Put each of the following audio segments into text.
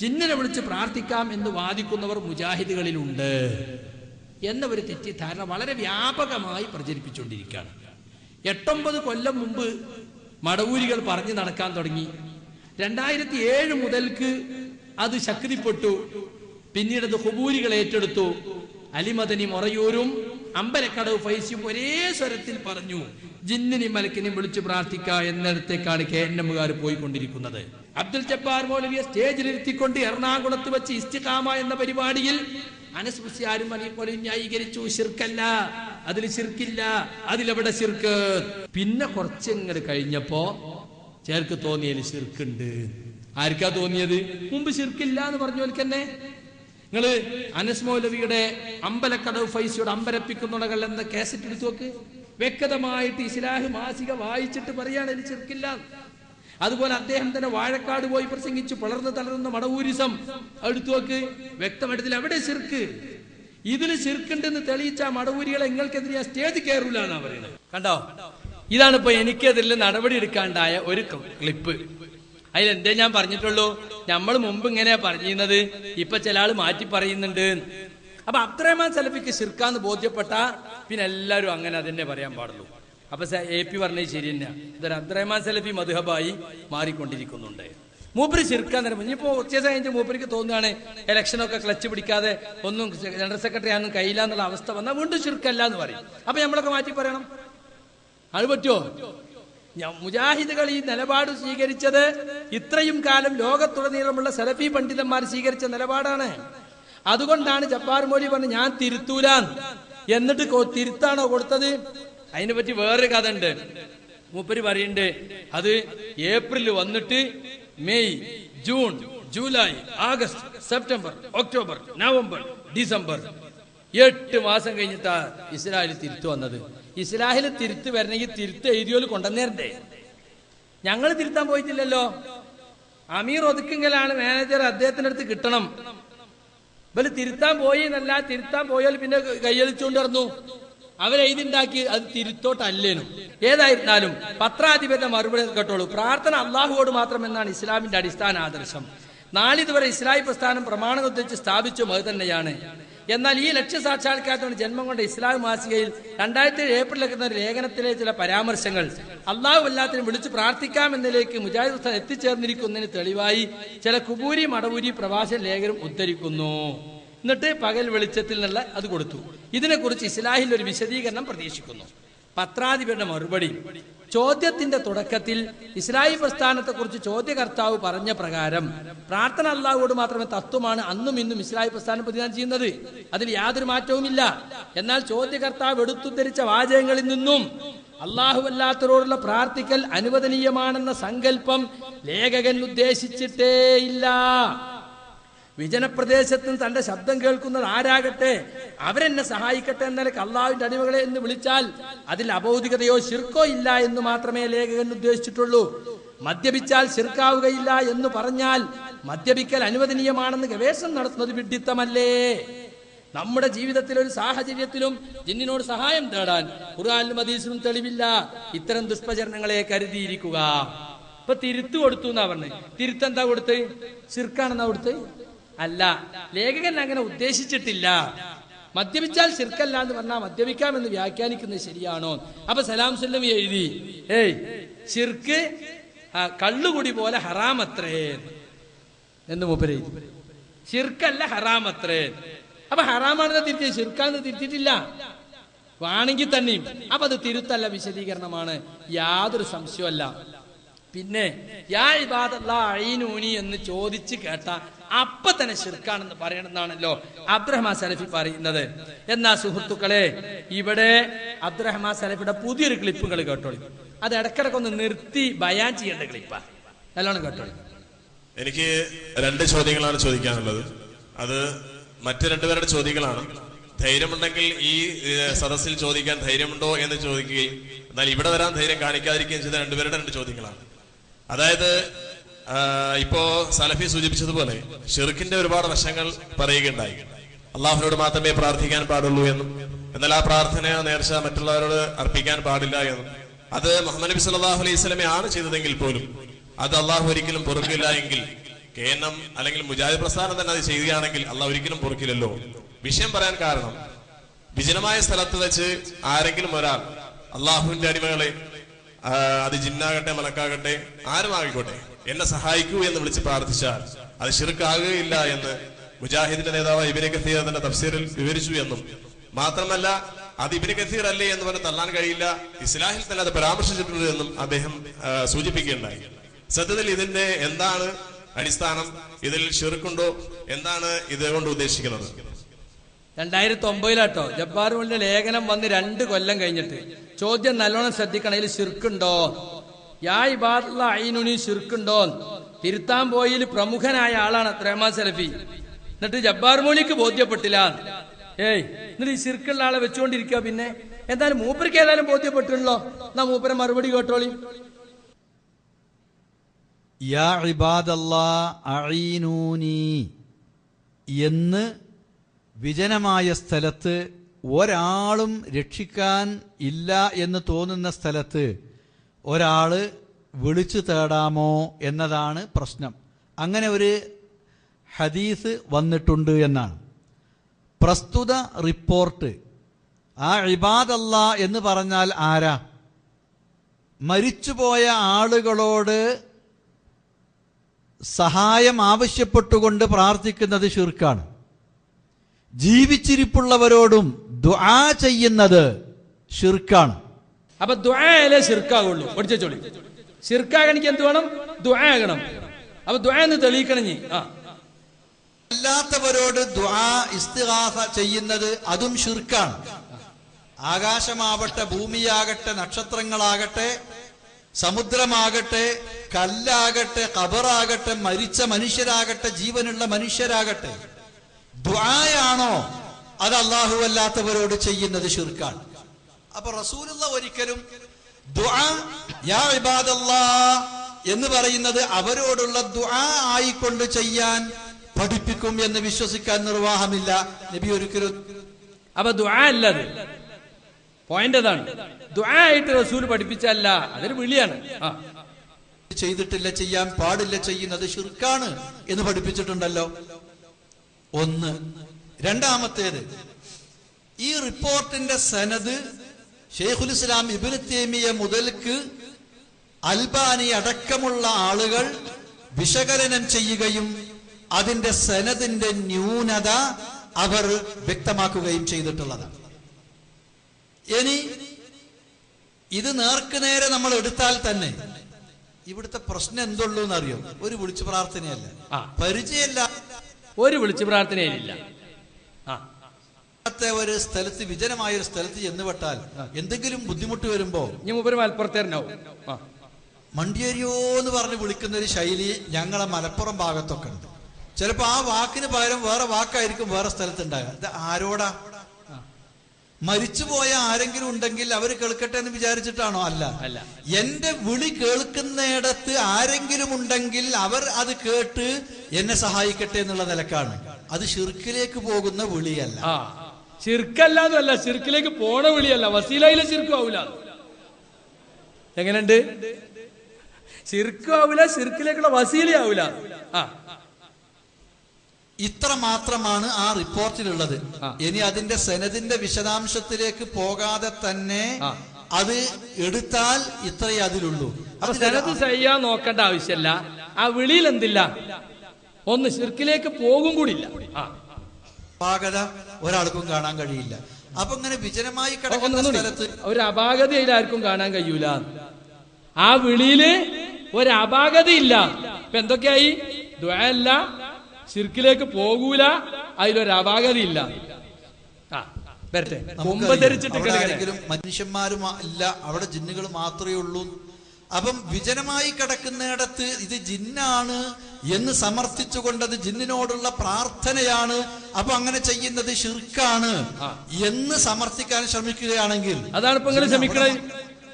ജിന്നിനെ വിളിച്ച് പ്രാർത്ഥിക്കാം എന്ന് വാദിക്കുന്നവർ മുജാഹിദുകളിലുണ്ട് എന്ന ഒരു തെറ്റിദ്ധാരണ വളരെ വ്യാപകമായി പ്രചരിപ്പിച്ചുകൊണ്ടിരിക്കുകയാണ്. 8-9 കൊല്ലം മുമ്പ് മടവൂരികൾ പറഞ്ഞു നടക്കാൻ തുടങ്ങി. 2007 മുതൽക്ക് അത് ശക്തിപ്പെട്ടു. പിന്നീട് അത് ഖുബൂരികൾ ഏറ്റെടുത്തു. അലിമദനി മൊറയൂരും അമ്പലക്കടവ് ഫൈസിയും ഒരേ സ്വരത്തിൽ പറഞ്ഞു, ജിന്നിനെയും മലക്കിനെയും വിളിച്ചു പ്രാർത്ഥിക്കുക എന്നിടത്തേക്കാണ് KNM പോയിക്കൊണ്ടിരിക്കുന്നത്. അബ്ദുൽ ജബ്ബാർ മൗലവിയെ സ്റ്റേജിലിരുത്തിക്കൊണ്ട് എറണാകുളത്ത് വെച്ച് ഇസ്തിഖാമ എന്ന പരിപാടിയിൽ അനസ് മുസ്ലിയാരും പോലും ന്യായീകരിച്ചു, ശിർക്കല്ല, അതിൽ ശിർക്കില്ല, അതിലെവിടെ ശിർക്ക്. പിന്നെ കുറച്ചെങ്ങനെ കഴിഞ്ഞപ്പോ ചേർക്ക് തോന്നിയതിൽ ശിർക്കുണ്ട്. ആർക്കാ തോന്നിയത്? മുമ്പ് ശിർക്കില്ല എന്ന് പറഞ്ഞോൽക്കന്നെ. നിങ്ങള് അനസ് മൗലവിയുടെ അമ്പലക്കടവ് ഫൈസിയോട് അമ്പരപ്പിക്കുന്നുടകൾ എന്ന കാസറ്റ് എടുത്തു നോക്ക്. വ്യക്തമായിട്ട് ഇസ്ലാഹ് മാസിക വായിച്ചിട്ട് പറയാണ് ഇതിൽ ശിർക്കില്ല. അതുപോലെ അദ്ദേഹം തന്നെ വാഴക്കാട് പോയി പ്രസംഗിച്ചു വളർന്നു തളർന്ന മടവൂരിസം എടുത്തു നോക്ക്. വ്യക്തമായിട്ട് എവിടെ ശിർക്ക്? ഇതിൽ ശിർക്കുണ്ടെന്ന് തെളിയിച്ച മടവൂരികളെ നിങ്ങൾക്കെതിരെ സ്റ്റേജ് കയറൂല എന്നാ പറയുന്നത്. കണ്ടോ? ഇതാണ് ഇപ്പൊ എനിക്കെതിരെ നടപടി എടുക്കാണ്ടായ ഒരു ക്ലിപ്പ്. അതിലെന്തേ ഞാൻ പറഞ്ഞിട്ടുള്ളൂ, നമ്മൾ മുമ്പ് ഇങ്ങനെയാ പറഞ്ഞിരുന്നത്, ഇപ്പൊ ചില ആള് മാറ്റി പറയുന്നുണ്ട്. അപ്പൊ അബ്ദുറഹ്മാൻ സലഫിക്ക് ശിർക്കാന്ന് ബോധ്യപ്പെട്ട പിന്നെ എല്ലാവരും അങ്ങനെ അതന്നെ പറയാൻ പാടുള്ളൂ. അപ്പൊ AP പറഞ്ഞത് ശരി തന്നെയാ. ഇതൊരു അബ്ദുറഹ്മാൻ സലഫി മദ്ഹബായി മാറിക്കൊണ്ടിരിക്കുന്നുണ്ട്. മൂപ്പര് ശിർക്കാൻ തരുമ്പോൾ ഇനിയിപ്പോ ഉച്ച കഴിഞ്ഞ് മൂപ്പർക്ക് തോന്നുകയാണ് ഇലക്ഷനൊക്കെ ക്ലച്ച് പിടിക്കാതെ ഒന്നും ജനറൽ സെക്രട്ടറി ആണെന്നും കഴിയില്ല എന്നുള്ള അവസ്ഥ വന്നാൽ വീണ്ടും ശിർക്കല്ല എന്ന് പറയും. അപ്പൊ നമ്മളൊക്കെ മാറ്റി പറയണം. അത് പറ്റുമോ? മുജാഹിദുകൾ ഈ നിലപാട് സ്വീകരിച്ചത് ഇത്രയും കാലം ലോകത്തുടനീളമുള്ള സലഫി പണ്ഡിതന്മാർ സ്വീകരിച്ച നിലപാടാണ്. അതുകൊണ്ടാണ് ജബ്ബാർ മൗലവി പറഞ്ഞു ഞാൻ തിരുത്തൂലാൻ. എന്നിട്ട് തിരുത്താണോ കൊടുത്തത്? അതിനെ പറ്റി വേറൊരു കഥ ഉണ്ട്. മൂപ്പര് പറയുന്നുണ്ട്, അത് ഏപ്രിൽ വന്നിട്ട് May, June, July, August, September, October, November, December 8 മാസം കഴിഞ്ഞിട്ടാ ഇസ്ലാഹിൽ തിരുത്തു വന്നത്. ഇസ്ലാഹിൽ തിരുത്ത് വരണമെങ്കിൽ തിരുത്ത് എഴുതിയോല് കൊണ്ടുവന്നേരണ്ടേ? ഞങ്ങൾ തിരുത്താൻ പോയിട്ടില്ലല്ലോ. അമീർ ഒതുക്കെങ്കിലാണ് മാനേജർ അദ്ദേഹത്തിന്റെ അടുത്ത് കിട്ടണം. ഇവര് തിരുത്താൻ പോയി എന്നല്ല, തിരുത്താൻ പോയാൽ പിന്നെ കയ്യളിച്ചുകൊണ്ട് നടന്നു. അവരെഴുതിണ്ടാക്കി അത് തിരുത്തോട്ടല്ലേനും. ഏതായിരുന്നാലും പത്രാധിപരുടെ മറുപടി കേട്ടോളൂ. പ്രാർത്ഥന അള്ളാഹുവോട് മാത്രം എന്നാണ് ഇസ്ലാമിന്റെ അടിസ്ഥാന ആദർശം. നാളിതുവരെ ഇസ്ലാഹി പ്രസ്ഥാനം പ്രമാണം ഉദ്ധരിച്ച് സ്ഥാപിച്ചും അത് തന്നെയാണ്. എന്നാൽ ഈ ലക്ഷ്യസാക്ഷാത്കാരത്തോടെ ജന്മം കൊണ്ട ഇസ്ലാം മാസികയിൽ 2007 ഏപ്രിൽ ഒരു ലേഖനത്തിലെ ചില പരാമർശങ്ങൾ അള്ളാഹു അല്ലാത്തിനും വിളിച്ച് പ്രാർത്ഥിക്കാമെന്നതിലേക്ക് മുജാഹിദ് എത്തിച്ചേർന്നിരിക്കുന്നതിന് തെളിവായി ചില കുബൂരി മടവൂരി പ്രഭാഷണ ലേഖനം ഉദ്ധരിക്കുന്നു. എന്നിട്ട് പകൽ വെളിച്ചത്തിൽ നിന്നുള്ള അത് കൊടുത്തു. ഇതിനെക്കുറിച്ച് ഇസ്ലാഹിൽ ഒരു വിശദീകരണം പ്രതീക്ഷിക്കുന്നു. പത്രാധിപരുടെ മറുപടി: ചോദ്യത്തിന്റെ തുടക്കത്തിൽ ഇസ്ലാഹി പ്രസ്ഥാനത്തെ കുറിച്ച് ചോദ്യകർത്താവ് പറഞ്ഞ പ്രകാരം പ്രാർത്ഥന അള്ളാഹുവോട് മാത്രമേ തത്വമാണ് അന്നും ഇന്നും ഇസ്ലാഹി പ്രസ്ഥാനം പ്രതിദാനം ചെയ്യുന്നത്. അതിൽ യാതൊരു മാറ്റവുമില്ല. എന്നാൽ ചോദ്യകർത്താവ് എടുത്തുദ്ധരിച്ച വാചകങ്ങളിൽ നിന്നും അള്ളാഹു അല്ലാത്തവരോടുള്ള പ്രാർത്ഥിക്കൽ അനുവദനീയമാണെന്ന സങ്കല്പം ലേഖകൻ ഉദ്ദേശിച്ചിട്ടേയില്ല. വിജനപ്രദേശത്തും തന്റെ ശബ്ദം കേൾക്കുന്നത് ആരാകട്ടെ അവരെന്നെ സഹായിക്കട്ടെ എന്നാലേ അള്ളാഹുവിന്റെ അടിമകളെ എന്ന് വിളിച്ചാൽ അതിൽ അബൗദികതയോ ശിർക്കോ ഇല്ല എന്ന് മാത്രമേ ലേഖകൻ ഉദ്ദേശിച്ചിട്ടുള്ളൂ. മദ്യപിച്ചാൽ ശിർക്കാവുകയില്ല എന്ന് പറഞ്ഞാൽ മദ്യപിക്കൽ അനുവദനീയമാണെന്ന് ഗവേഷണം നടത്തുന്നത് വിഡ്ഢിത്തമല്ലേ? നമ്മുടെ ജീവിതത്തിലെ ഒരു സാഹചര്യത്തിലും ജിന്നിനോട് സഹായം തേടാൻ ഖുർആനിലും ഹദീസിലും തെളിവില്ല. ഇത്തരം ദുഷ്പ്രചരണങ്ങളെ കരുതിയിരിക്കുക. ഇപ്പൊ തിരുത്തു കൊടുത്തു എന്നാ പറഞ്ഞത്. തിരുത്തെന്താ കൊടുത്ത്? ശിർക്കാണെന്നാ കൊടുത്ത്? അല്ല, ലേഖകൻ അങ്ങനെ ഉദ്ദേശിച്ചിട്ടില്ല. മദ്യപിച്ചാൽ ശിർക്കല്ല എന്ന് പറഞ്ഞാൽ മദ്യപിക്കാമെന്ന് വ്യാഖ്യാനിക്കുന്നത് ശരിയാണോ? അപ്പൊ സലാം സല്ലമി എഴുതി, ശിർക്ക് കള്ളുകുടി പോലെ ഹറാമത്രേ എന്ന് മൂപ്പര് എഴുതി. ശിർക്കല്ല ഹറാമത്രേ. അപ്പൊ ഹറാമാണെന്ന് തിരുത്തി, ശിർക്കാന്ന് തിരുത്തിയിട്ടില്ല. വേണമെങ്കിൽ തന്നെയും അപ്പൊ അത് തിരുത്തല്ല, വിശദീകരണമാണ്, യാതൊരു സംശയമല്ല. പിന്നെ യാ ഇബാദല്ലാഹ് അഈനൂനി എന്ന് ചോദിച്ച് കേട്ട അപ്പൊ തന്നെ ശിർക്കാണെന്ന് പറയണമെന്നാണല്ലോ അബ്ദുറഹ്മാൻ സലഫി പറയുന്നത്. എന്നാ സുഹൃത്തുക്കളെ, ഇവിടെ അബ്ദുറഹ്മാൻ സലഫിയുടെ പുതിയൊരു ക്ലിപ്പുകൾ കേട്ടോളി. അത് ഇടക്കിടക്കൊന്ന് നിർത്തി ബയാൻ ചെയ്യേണ്ട ക്ലിപ്പാ. നല്ലോണം കേട്ടോളി. എനിക്ക് 2 ചോദ്യങ്ങളാണ് ചോദിക്കാനുള്ളത്. അത് മറ്റു 2 പേരുടെ ചോദ്യങ്ങളാണ്. ധൈര്യമുണ്ടെങ്കിൽ ഈ സദസ്സിൽ ചോദിക്കാൻ ധൈര്യമുണ്ടോ എന്ന് ചോദിക്കുകയും എന്നാൽ ഇവിടെ വരാൻ ധൈര്യം കാണിക്കാതിരിക്കുകയും ചെയ്ത 2 പേരുടെ 2 ചോദ്യങ്ങളാണ്. അതായത് ഇപ്പോ സലഫി സൂചിപ്പിച്ചതുപോലെ ഷിർക്കിന്റെ ഒരുപാട് വശങ്ങൾ പറയുകയുണ്ടായി. അള്ളാഹുവിനോട് മാത്രമേ പ്രാർത്ഥിക്കാൻ പാടുള്ളൂ എന്നും, എന്നാൽ ആ പ്രാർത്ഥന നേർച്ച മറ്റുള്ളവരോട് അർപ്പിക്കാൻ പാടില്ല എന്നും, അത് മുഹമ്മദ് നബി സല്ലല്ലാഹു അലൈഹി വസല്ലമ ആണ് ചെയ്തതെങ്കിൽ പോലും അത് അള്ളാഹു ഒരിക്കലും പൊറുക്കില്ല എങ്കിൽ KNM അല്ലെങ്കിൽ മുജാഹിദ് പ്രസ്ഥാനം തന്നെ അത് ചെയ്യുകയാണെങ്കിൽ അള്ളാഹ് ഒരിക്കലും പൊറുക്കില്ലല്ലോ. വിഷയം പറയാൻ കാരണം, വിജനമായ സ്ഥലത്ത് വെച്ച് ആരെങ്കിലും ഒരാൾ അള്ളാഹുവിന്റെ അടിമകളെ, അത് ജിന്നാകട്ടെ മലക്കാകട്ടെ ആരും ആയിക്കോട്ടെ, എന്നെ സഹായിക്കൂ എന്ന് വിളിച്ച് പ്രാർത്ഥിച്ചാൽ അത് ശിർക്കാകുകയില്ല എന്ന് മുജാഹിദിന്റെ നേതാവ് ഇബ്നു കസീർ തന്റെ തഫ്സീറിൽ വിവരിച്ചു എന്നും, മാത്രമല്ല അത് ഇബ്നു കസീർ അല്ലേ എന്ന് പറഞ്ഞ് തള്ളാൻ കഴിയില്ല, ഇസ്ലാഹിൽ തന്നെ അത് പരാമർശിച്ചിട്ടുണ്ട് എന്നും അദ്ദേഹം സൂചിപ്പിക്കുകയുണ്ടായി. സത്യത്തിൽ ഇതിന്റെ എന്താണ് അടിസ്ഥാനം? ഇതിൽ ശിർക്കുണ്ടോ? എന്താണ് ഇതുകൊണ്ട് ഉദ്ദേശിക്കുന്നത്? 2009 ജബ്ബാർ മോളിന്റെ ലേഖനം വന്ന് 2 കൊല്ലം കഴിഞ്ഞിട്ട് ചോദ്യം നല്ലോണം ശ്രദ്ധിക്കണം. ഇതിൽ ശിർക്കുണ്ടോ? യാ ഇബാദുള്ള ഐനുനി ശിർക്കുണ്ടോ? തിരുത്താൻ പോയിൽ പ്രമുഖനായ ആളാണ് അബ്ദുറഹ്മാൻ സലഫി. എന്നിട്ട് ജബ്ബാർ മോളിക്ക് ബോധ്യപ്പെട്ടില്ല. എന്നിട്ട് ഈ ശിർക്കുള്ള ആളെ വെച്ചുകൊണ്ടിരിക്കുക. പിന്നെ എന്തായാലും മൂപ്പർക്ക് ഏതായാലും ബോധ്യപ്പെട്ടിട്ടുള്ളോ? എന്നാ മൂപ്പരെ മറുപടി കേട്ടോളി. യാ ഇബാദല്ലാഹ് അഈനൂനി എന്ന് വിജനമായ സ്ഥലത്ത് ഒരാളും രക്ഷിക്കാൻ ഇല്ല എന്ന് തോന്നുന്ന സ്ഥലത്ത് ഒരാള് വിളിച്ചു തേടാമോ എന്നതാണ് പ്രശ്നം. അങ്ങനെ ഒരു ഹദീസ് വന്നിട്ടുണ്ട് എന്നാണ് പ്രസ്തുത റിപ്പോർട്ട്. ആ ഇബാദല്ലാഹ് എന്ന് പറഞ്ഞാൽ ആരാ? മരിച്ചുപോയ ആളുകളോട് സഹായം ആവശ്യപ്പെട്ടുകൊണ്ട് പ്രാർത്ഥിക്കുന്നത് ശിർക്കാണ്. ജീവിച്ചിരിപ്പുള്ളവരോടും ദുആ ചെയ്യുന്നത് ശിർക്കാണ്. അപ്പൊ ദുആയിലേ ശിർക്കാകുള്ളൂ. പഠിച്ചോളി. ശിർക്കാകാൻ എനിക്ക് എന്ത് വേണം? ദുആ ആകണം. അപ്പൊ ദുആ എന്ന് തെളിയിക്കണം. അല്ലാത്തവരോട് ദുആ ഇസ്തിഗാസ ചെയ്യുന്നത് അതും ശിർക്കാണ്. ആകാശമാവട്ടെ, ഭൂമിയാകട്ടെ, നക്ഷത്രങ്ങളാകട്ടെ, സമുദ്രമാകട്ടെ, കല്ലാകട്ടെ, ഖബറാകട്ടെ, മരിച്ച മനുഷ്യരാകട്ടെ, ജീവനുള്ള മനുഷ്യരാകട്ടെ, ദുആയാണോ അത് അല്ലാഹു അല്ലാത്തവരോട് ചെയ്യുന്നത് ശിർക്കാണ്. അപ്പൊ റസൂലുള്ളാഹി ഒരിക്കലും ദുആ യാ ഇബാദല്ലാഹ് എന്ന് പറയുന്നത് അവരോടുള്ള ദുആ ആയിക്കൊണ്ട് ചെയ്യാൻ പഠിപ്പിക്കും എന്ന് വിശ്വസിക്കാൻ നിർവാഹമില്ല. നബി ഒരിക്കലും. അപ്പൊ ദുആ അല്ലത്. പോയിന്റ് അതാണ്. ദുആ ആയിട്ട് റസൂൽ പഠിപ്പിച്ചല്ല, അതൊരു വിളിയാണ്. ചെയ്തിട്ടില്ല, ചെയ്യാൻ പാടില്ല, ചെയ്യുന്നത് ശിർക്കാണ് എന്ന് പഠിപ്പിച്ചിട്ടുണ്ടല്ലോ. ഒന്ന്. രണ്ടാമത്തേത്, ഈ റിപ്പോർട്ടിന്റെ സനദ് ശൈഖുൽ ഇസ്ലാം ഇബ്നു തൈമിയ മുതൽക്ക് അൽബാനി അടക്കമുള്ള ആളുകൾ വിശകലനം ചെയ്യുകയും അതിന്റെ സനദിന്റെ ന്യൂനത അവർ വ്യക്തമാക്കുകയും ചെയ്തിട്ടുള്ളതാണ്. ഇനി ഇത് നേർക്കുനേരെ നമ്മൾ എടുത്താൽ തന്നെ ഇവിടുത്തെ പ്രശ്നം എന്തുള്ളൂ എന്നറിയോ? ഒരു വിളിച്ചു പ്രാർത്ഥനയല്ല, പരിചയമില്ല, ഒരു വിളിച്ചു പ്രാർത്ഥനയില്ല. ഒരു സ്ഥലത്ത്, വിജനമായ ഒരു സ്ഥലത്ത് ചെന്നുപെട്ടാൽ എന്തെങ്കിലും ബുദ്ധിമുട്ട് വരുമ്പോ മലപ്പുറത്തേരനാവും മണ്ടിയേരിയോ എന്ന് പറഞ്ഞ് വിളിക്കുന്ന ഒരു ശൈലി ഞങ്ങളെ മലപ്പുറം ഭാഗത്തൊക്കെ ഉണ്ട്. ചിലപ്പോ ആ വാക്കിന് പകരം വേറെ വാക്കായിരിക്കും വേറെ സ്ഥലത്തുണ്ടാകുക. ഇത് ആരോടാ? മരിച്ചുപോയ ആരെങ്കിലും ഉണ്ടെങ്കിൽ അവർ കേൾക്കട്ടെ എന്ന് വിചാരിച്ചിട്ടാണോ? അല്ല. എന്റെ വിളി കേൾക്കുന്നിടത്ത് ആരെങ്കിലും ഉണ്ടെങ്കിൽ അവർ അത് കേട്ട് എന്നെ സഹായിക്കട്ടെ എന്നുള്ള നിലക്കാണ്. അത് ശിർക്കിലേക്ക് പോകുന്ന വിളിയല്ല. ശിർക്കല്ലാന്നല്ല, ശിർക്കിലേക്ക് പോണ വിളിയല്ല. വസീലയിലെ ശിർക്കും ആവൂല. എങ്ങനെയുണ്ട്? ശിർക്കും ആവൂല, ശിർക്കിലേക്കുള്ള വസീല ആവൂല. ഇത്ര മാത്രമാണ് ആ റിപ്പോർട്ടിലുള്ളത്. ഇനി അതിന്റെ സനദിന്റെ വിശദാംശത്തിലേക്ക് പോകാതെ തന്നെ അത് എടുത്താൽ ഇത്രയേ അതിലുള്ളൂ. അപ്പൊ സനദ് ചെയ്യാൻ നോക്കേണ്ട ആവശ്യമല്ല. ആ വിളിയിൽ എന്തില്ല? ഒന്ന് ശിർക്കിലേക്ക് പോകും കൂടില്ല. അപാകത ഒരാൾക്കും കാണാൻ കഴിയില്ല. അപ്പൊ ഇങ്ങനെ വിജനമായി കിടക്കുന്ന സ്ഥലത്ത് ഒരു അപാകത ആർക്കും കാണാൻ കഴിയൂല. ആ വിളിയില് ഒരു അപാകത ഇല്ല. ഇപ്പൊ എന്തൊക്കെയായി? ദുആ അല്ല, ശിർക്കിലേക്ക് പോകൂല, അതിലൊരു അപാകത ഇല്ല. മനുഷ്യന്മാരും ഇല്ല, അവിടെ ജിന്നുകൾ മാത്രമേ ഉള്ളൂ. അപ്പം വിജനമായി കിടക്കുന്നിടത്ത് ഇത് ജിന്നാണ് എന്ന് സമർത്ഥിച്ചുകൊണ്ടത് ജിന്നിനോടുള്ള പ്രാർത്ഥനയാണ്, അപ്പൊ അങ്ങനെ ചെയ്യുന്നത് ശിർക്കാണ് എന്ന് സമർത്ഥിക്കാൻ ശ്രമിക്കുകയാണെങ്കിൽ അതാണ് ഇപ്പൊ നിങ്ങൾ ശ്രമിക്കണേ.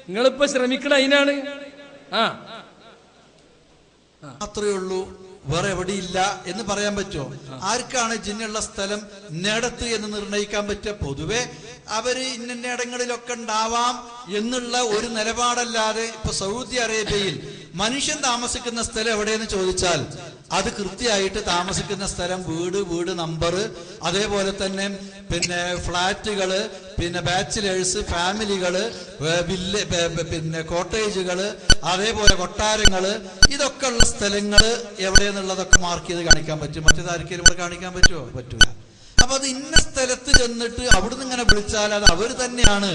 നിങ്ങളിപ്പോ ശ്രമിക്കണ അതിനാണ്. മാത്രമേ ഉള്ളൂ, വേറെ എവിടെയില്ല എന്ന് പറയാൻ പറ്റുമോ? ആർക്കാണ് ജിന്നുള്ള സ്ഥലം നേടത്ത് എന്ന് നിർണയിക്കാൻ പറ്റുക? പൊതുവെ അവര് ഇന്നിടങ്ങളിലൊക്കെ ഉണ്ടാവാം എന്നുള്ള ഒരു നിലപാടല്ലാതെ ഇപ്പൊ സൗദി അറേബ്യയിൽ മനുഷ്യൻ താമസിക്കുന്ന സ്ഥലം എവിടെയെന്ന് ചോദിച്ചാൽ അത് കൃത്യമായിട്ട് താമസിക്കുന്ന സ്ഥലം, വീട് നമ്പർ, അതേപോലെ തന്നെ പിന്നെ ഫ്ലാറ്റുകള്, പിന്നെ ബാച്ചിലേഴ്സ്, ഫാമിലികള്, പിന്നെ കോട്ടേജുകള്, അതേപോലെ കൊട്ടാരങ്ങള്, ഇതൊക്കെ ഉള്ള സ്ഥലങ്ങള് എവിടെയെന്നുള്ളതൊക്കെ മാർക്ക് ചെയ്ത് കാണിക്കാൻ പറ്റും. മറ്റേതാർക്കെങ്കിലും ഇവിടെ കാണിക്കാൻ പറ്റുമോ? പറ്റൂല. അപ്പൊ അത് ഇന്ന സ്ഥലത്ത് ചെന്നിട്ട് അവിടുന്ന് ഇങ്ങനെ വിളിച്ചാൽ അത് അവർ തന്നെയാണ്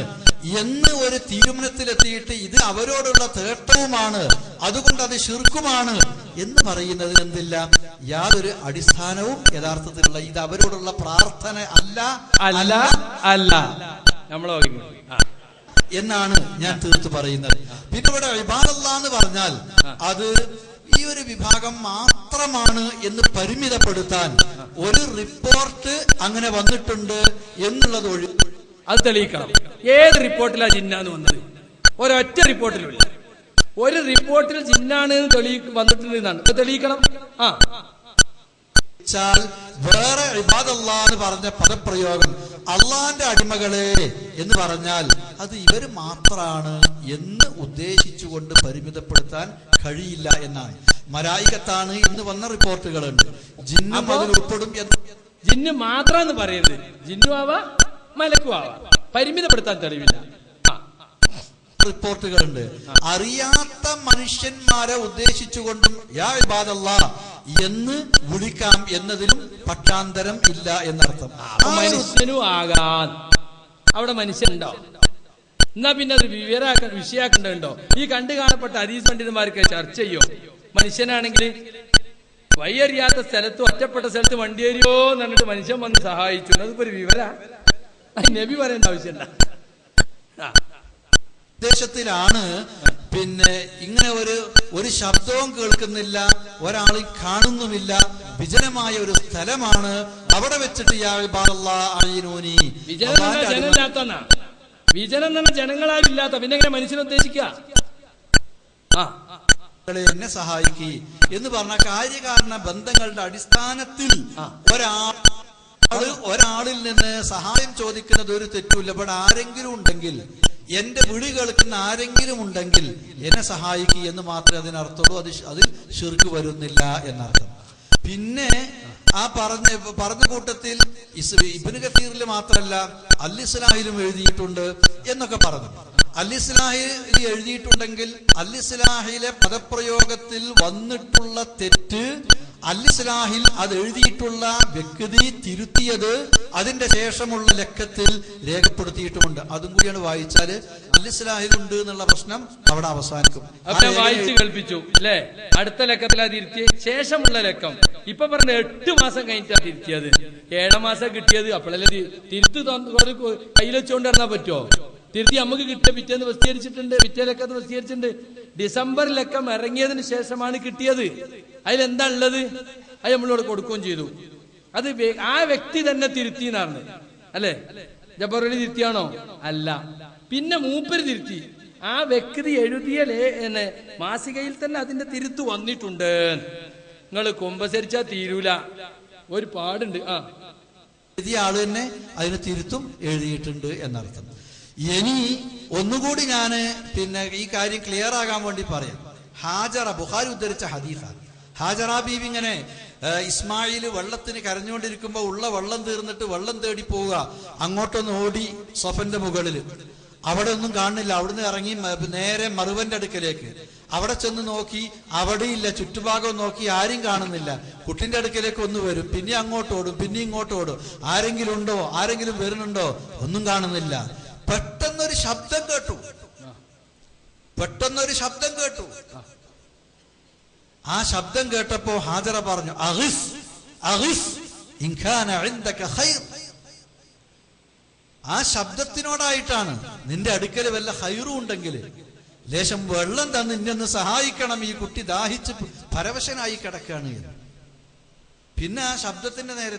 എന്ന് ഒരു തീരുമാനത്തിലെത്തിയിട്ട് ഇത് അവരോടുള്ള തേട്ടവുമാണ്, അതുകൊണ്ട് അത് ശിർക്കുമാണ് എന്ന് പറയുന്നതിന് എന്തില്ല, യാതൊരു അടിസ്ഥാനവും യഥാർത്ഥത്തിലുള്ള ഇത് അവരോടുള്ള പ്രാർത്ഥന അല്ല എന്നാണ് ഞാൻ തീർത്ത് പറയുന്നത്. പിന്നെ ഇവിടെ ഇബാദല്ലാഹ് എന്ന് പറഞ്ഞാൽ അത് ഈ ഒരു വിഭാഗം മാത്രമാണ് എന്ന് പരിമിതപ്പെടുത്താൻ ഒരു റിപ്പോർട്ട് അങ്ങനെ വന്നിട്ടുണ്ട് എന്നുള്ളത് അത് തെളിയിക്കണം. ഏത് റിപ്പോർട്ടിലാ ജിന്നാന്ന് വന്നത്? ഒരൊറ്റ റിപ്പോർട്ടിലുമില്ല. ഒരു റിപ്പോർട്ടിൽ ജിന്നാണ് വന്നിട്ടുണ്ട് എന്നാണ് തെളിയിക്കണം. വേറെ ഇബാദല്ലാഹ് എന്ന് പറഞ്ഞ പദപ്രയോഗം അള്ളാന്റെ അടിമകളെ എന്ന് പറഞ്ഞാൽ അത് ഇവര് മാത്രാണ് എന്ന് ഉദ്ദേശിച്ചുകൊണ്ട് പരിമിതപ്പെടുത്താൻ കഴിയില്ല എന്നാണ്. മലായികത്താണ് എന്ന് വന്ന റിപ്പോർട്ടുകളുണ്ട്. ജിന്നും അതിൽ ഉൾപ്പെടും. ജിന്ന് മാത്രം എന്ന് പറയരുത്, ജിന്നു ആവാ മലക്കും ആവാ, പരിമിതപ്പെടുത്താൻ തെളിവില്ല. റിപ്പോർട്ടുകളുണ്ട്. അറിയാത്ത മനുഷ്യന്മാരെ ഉദ്ദേശിച്ചുകൊണ്ടും യാ ഇബാദല്ലാഹ് എന്ന് വിളിക്കാം എന്നതിലും പക്ഷാന്തരം ഇല്ല എന്നർത്ഥം. മനുഷ്യനും ആകാൻ അവിടെ മനുഷ്യനുണ്ടോ? എന്നാ പിന്നെ അത് വിഷയാക്കേണ്ടതുണ്ടോ? ഈ കണ്ടു കാണപ്പെട്ട ഹദീസ് പണ്ഡിതന്മാർക്ക് ചർച്ച ചെയ്യോ? മനുഷ്യനാണെങ്കിൽ വഴിയറിയാത്ത സ്ഥലത്ത്, ഒറ്റപ്പെട്ട സ്ഥലത്ത് വണ്ടി ഏരിയോ എന്ന് പറഞ്ഞിട്ട് മനുഷ്യൻ വന്ന് സഹായിച്ചു, അതിപ്പോ ഒരു വിവര നബി പറയേണ്ട ആവശ്യമില്ല. ഉദ്ദേശത്തിലാണ് പിന്നെ ഇങ്ങനെ ഒരു ശബ്ദവും കേൾക്കുന്നില്ല, ഒരാളെ കാണുന്നുമില്ല, വിജനമായ ഒരു സ്ഥലമാണ്. അവിടെ വെച്ചിട്ട് വിജനം തന്നെ ജനങ്ങളാവില്ലാത്ത പിന്നെ എങ്ങനെ മനുഷ്യനെ ഉദ്ദേശിക്കുക? എന്നെ സഹായിക്കുക എന്ന് പറഞ്ഞ കാര്യകാരണ ബന്ധങ്ങളുടെ അടിസ്ഥാനത്തിൽ ഒരാളിൽ നിന്ന് സഹായം ചോദിക്കുന്നത് ഒരു തെറ്റുമില്ല. ഇവിടെ ആരെങ്കിലും ഉണ്ടെങ്കിൽ, എന്റെ വിളി കേൾക്കുന്ന ആരെങ്കിലും ഉണ്ടെങ്കിൽ എന്നെ സഹായിക്കുക എന്ന് മാത്രമേ അതിനർത്ഥമുള്ളൂ. അതിൽ ശിർക്ക് വരുന്നില്ല എന്നർത്ഥം. പിന്നെ ആ പറഞ്ഞ കൂട്ടത്തിൽ ഇബ്നു കസീറിൽ മാത്രമല്ല അൽ ഇസ്ലാഹിലും എഴുതിയിട്ടുണ്ട് എന്നൊക്കെ പറഞ്ഞു. അൽ ഇസ്ലാഹിൽ എഴുതിയിട്ടുണ്ടെങ്കിൽ അൽ ഇസ്ലാഹിലെ പദപ്രയോഗത്തിൽ വന്നിട്ടുള്ള തെറ്റ് അൽ ഇസ്ലാഹിൽ അത് എഴുതിയിട്ടുള്ള വ്യക്തി തിരുത്തിയത് അതിന്റെ ശേഷമുള്ള ലക്കത്തിൽ രേഖപ്പെടുത്തിയിട്ടുമുണ്ട്. അതും കൂടിയാണ് വായിച്ചാല് അൽ ഇസ്ലാഹിൽ ഉണ്ട് എന്നുള്ള പ്രശ്നം അവിടെ അവസാനിക്കും. വായിച്ചു കേൾപ്പിച്ചു അല്ലെ? അടുത്ത ലക്കത്തിലാ തിരുത്തിയ ശേഷമുള്ള ലക്കം ഇപ്പൊ പറഞ്ഞ 8 മാസം കഴിഞ്ഞിട്ടാ തിരുത്തിയത്. 7 മാസം കിട്ടിയത് അപ്പോഴല്ലേ തിരുത്ത് കയ്യിൽ വെച്ചുകൊണ്ട് ഇറങ്ങാൻ പറ്റുമോ? തിരുത്തി നമുക്ക് കിട്ടിയ പിറ്റേന്ന് പ്രസിദ്ധീകരിച്ചിട്ടുണ്ട്, പിറ്റേ ലക്കത്ത് പ്രസിദ്ധീകരിച്ചിട്ടുണ്ട്. ഡിസംബർ ലക്കം ഇറങ്ങിയതിന് ശേഷമാണ് കിട്ടിയത്. അതിലെന്താ ഉള്ളത്? അത് നമ്മളോട് കൊടുക്കുകയും ചെയ്തു. അത് ആ വ്യക്തി തന്നെ തിരുത്തി എന്നാണ് അല്ലെ? ജബറുൽ തിരുത്തിയാണോ? അല്ല. പിന്നെ മൂപ്പര് തിരുത്തി. ആ വ്യക്തി എഴുതിയ മാസികയിൽ തന്നെ അതിന്റെ തിരുത്ത് വന്നിട്ടുണ്ട്. നിങ്ങൾ കുമ്പസരിച്ചാ തീരൂല, ഒരു പാടുണ്ട്. എഴുതിയ ആള് തന്നെ അതിന് തിരുത്തും എഴുതിയിട്ടുണ്ട് എന്നർത്ഥം. ഇനി ഒന്നുകൂടി ഞാന് പിന്നെ ഈ കാര്യം ക്ലിയർ ആകാൻ വേണ്ടി പറയാം. ഹാജറ, ബുഖാരി ഉദ്ധരിച്ച ഹദീസാണ്. ഹാജറ ബീവി ഇങ്ങനെ ഇസ്മായിൽ വെള്ളത്തിന് കരഞ്ഞുകൊണ്ടിരിക്കുമ്പോ ഉള്ള വെള്ളം തീർന്നിട്ട് വെള്ളം തേടി പോവുക. അങ്ങോട്ടൊന്ന് ഓടി സൊഫന്റെ മുകളില്, അവിടെ ഒന്നും കാണുന്നില്ല. അവിടുന്ന് ഇറങ്ങി നേരെ മറുവന്റെ അടുക്കലേക്ക്. അവിടെ ചെന്ന് നോക്കി, അവിടെയില്ല. ചുറ്റുഭാഗം നോക്കി, ആരും കാണുന്നില്ല. കുട്ടിന്റെ അടുക്കലേക്ക് ഒന്ന് വരും, പിന്നെ അങ്ങോട്ട് ഓടും, പിന്നെ ഇങ്ങോട്ട് ഓടും. ആരെങ്കിലും ഉണ്ടോ, ആരെങ്കിലും വരുന്നുണ്ടോ, ഒന്നും കാണുന്നില്ല. പെട്ടെന്നൊരു ശബ്ദം കേട്ടു. ആ ശബ്ദം കേട്ടപ്പോ ഹാജറ പറഞ്ഞു, അഗിസ് അഗിസ് ഇൻ കാന ഇൻദക ഖൈർ. ആ ശബ്ദത്തിനോടായിട്ടാണ്, നിന്റെ അടുക്കൽ വല്ല ഖൈറും ഉണ്ടെങ്കിൽ ലേശം വെള്ളം തന്ന് നിന്നെ സഹായിക്കണം, ഈ കുട്ടി ദാഹിച്ച് പരവശനായി കിടക്കുകയാണ് എന്ന്. പിന്നെ ആ ശബ്ദത്തിന്റെ നേരെ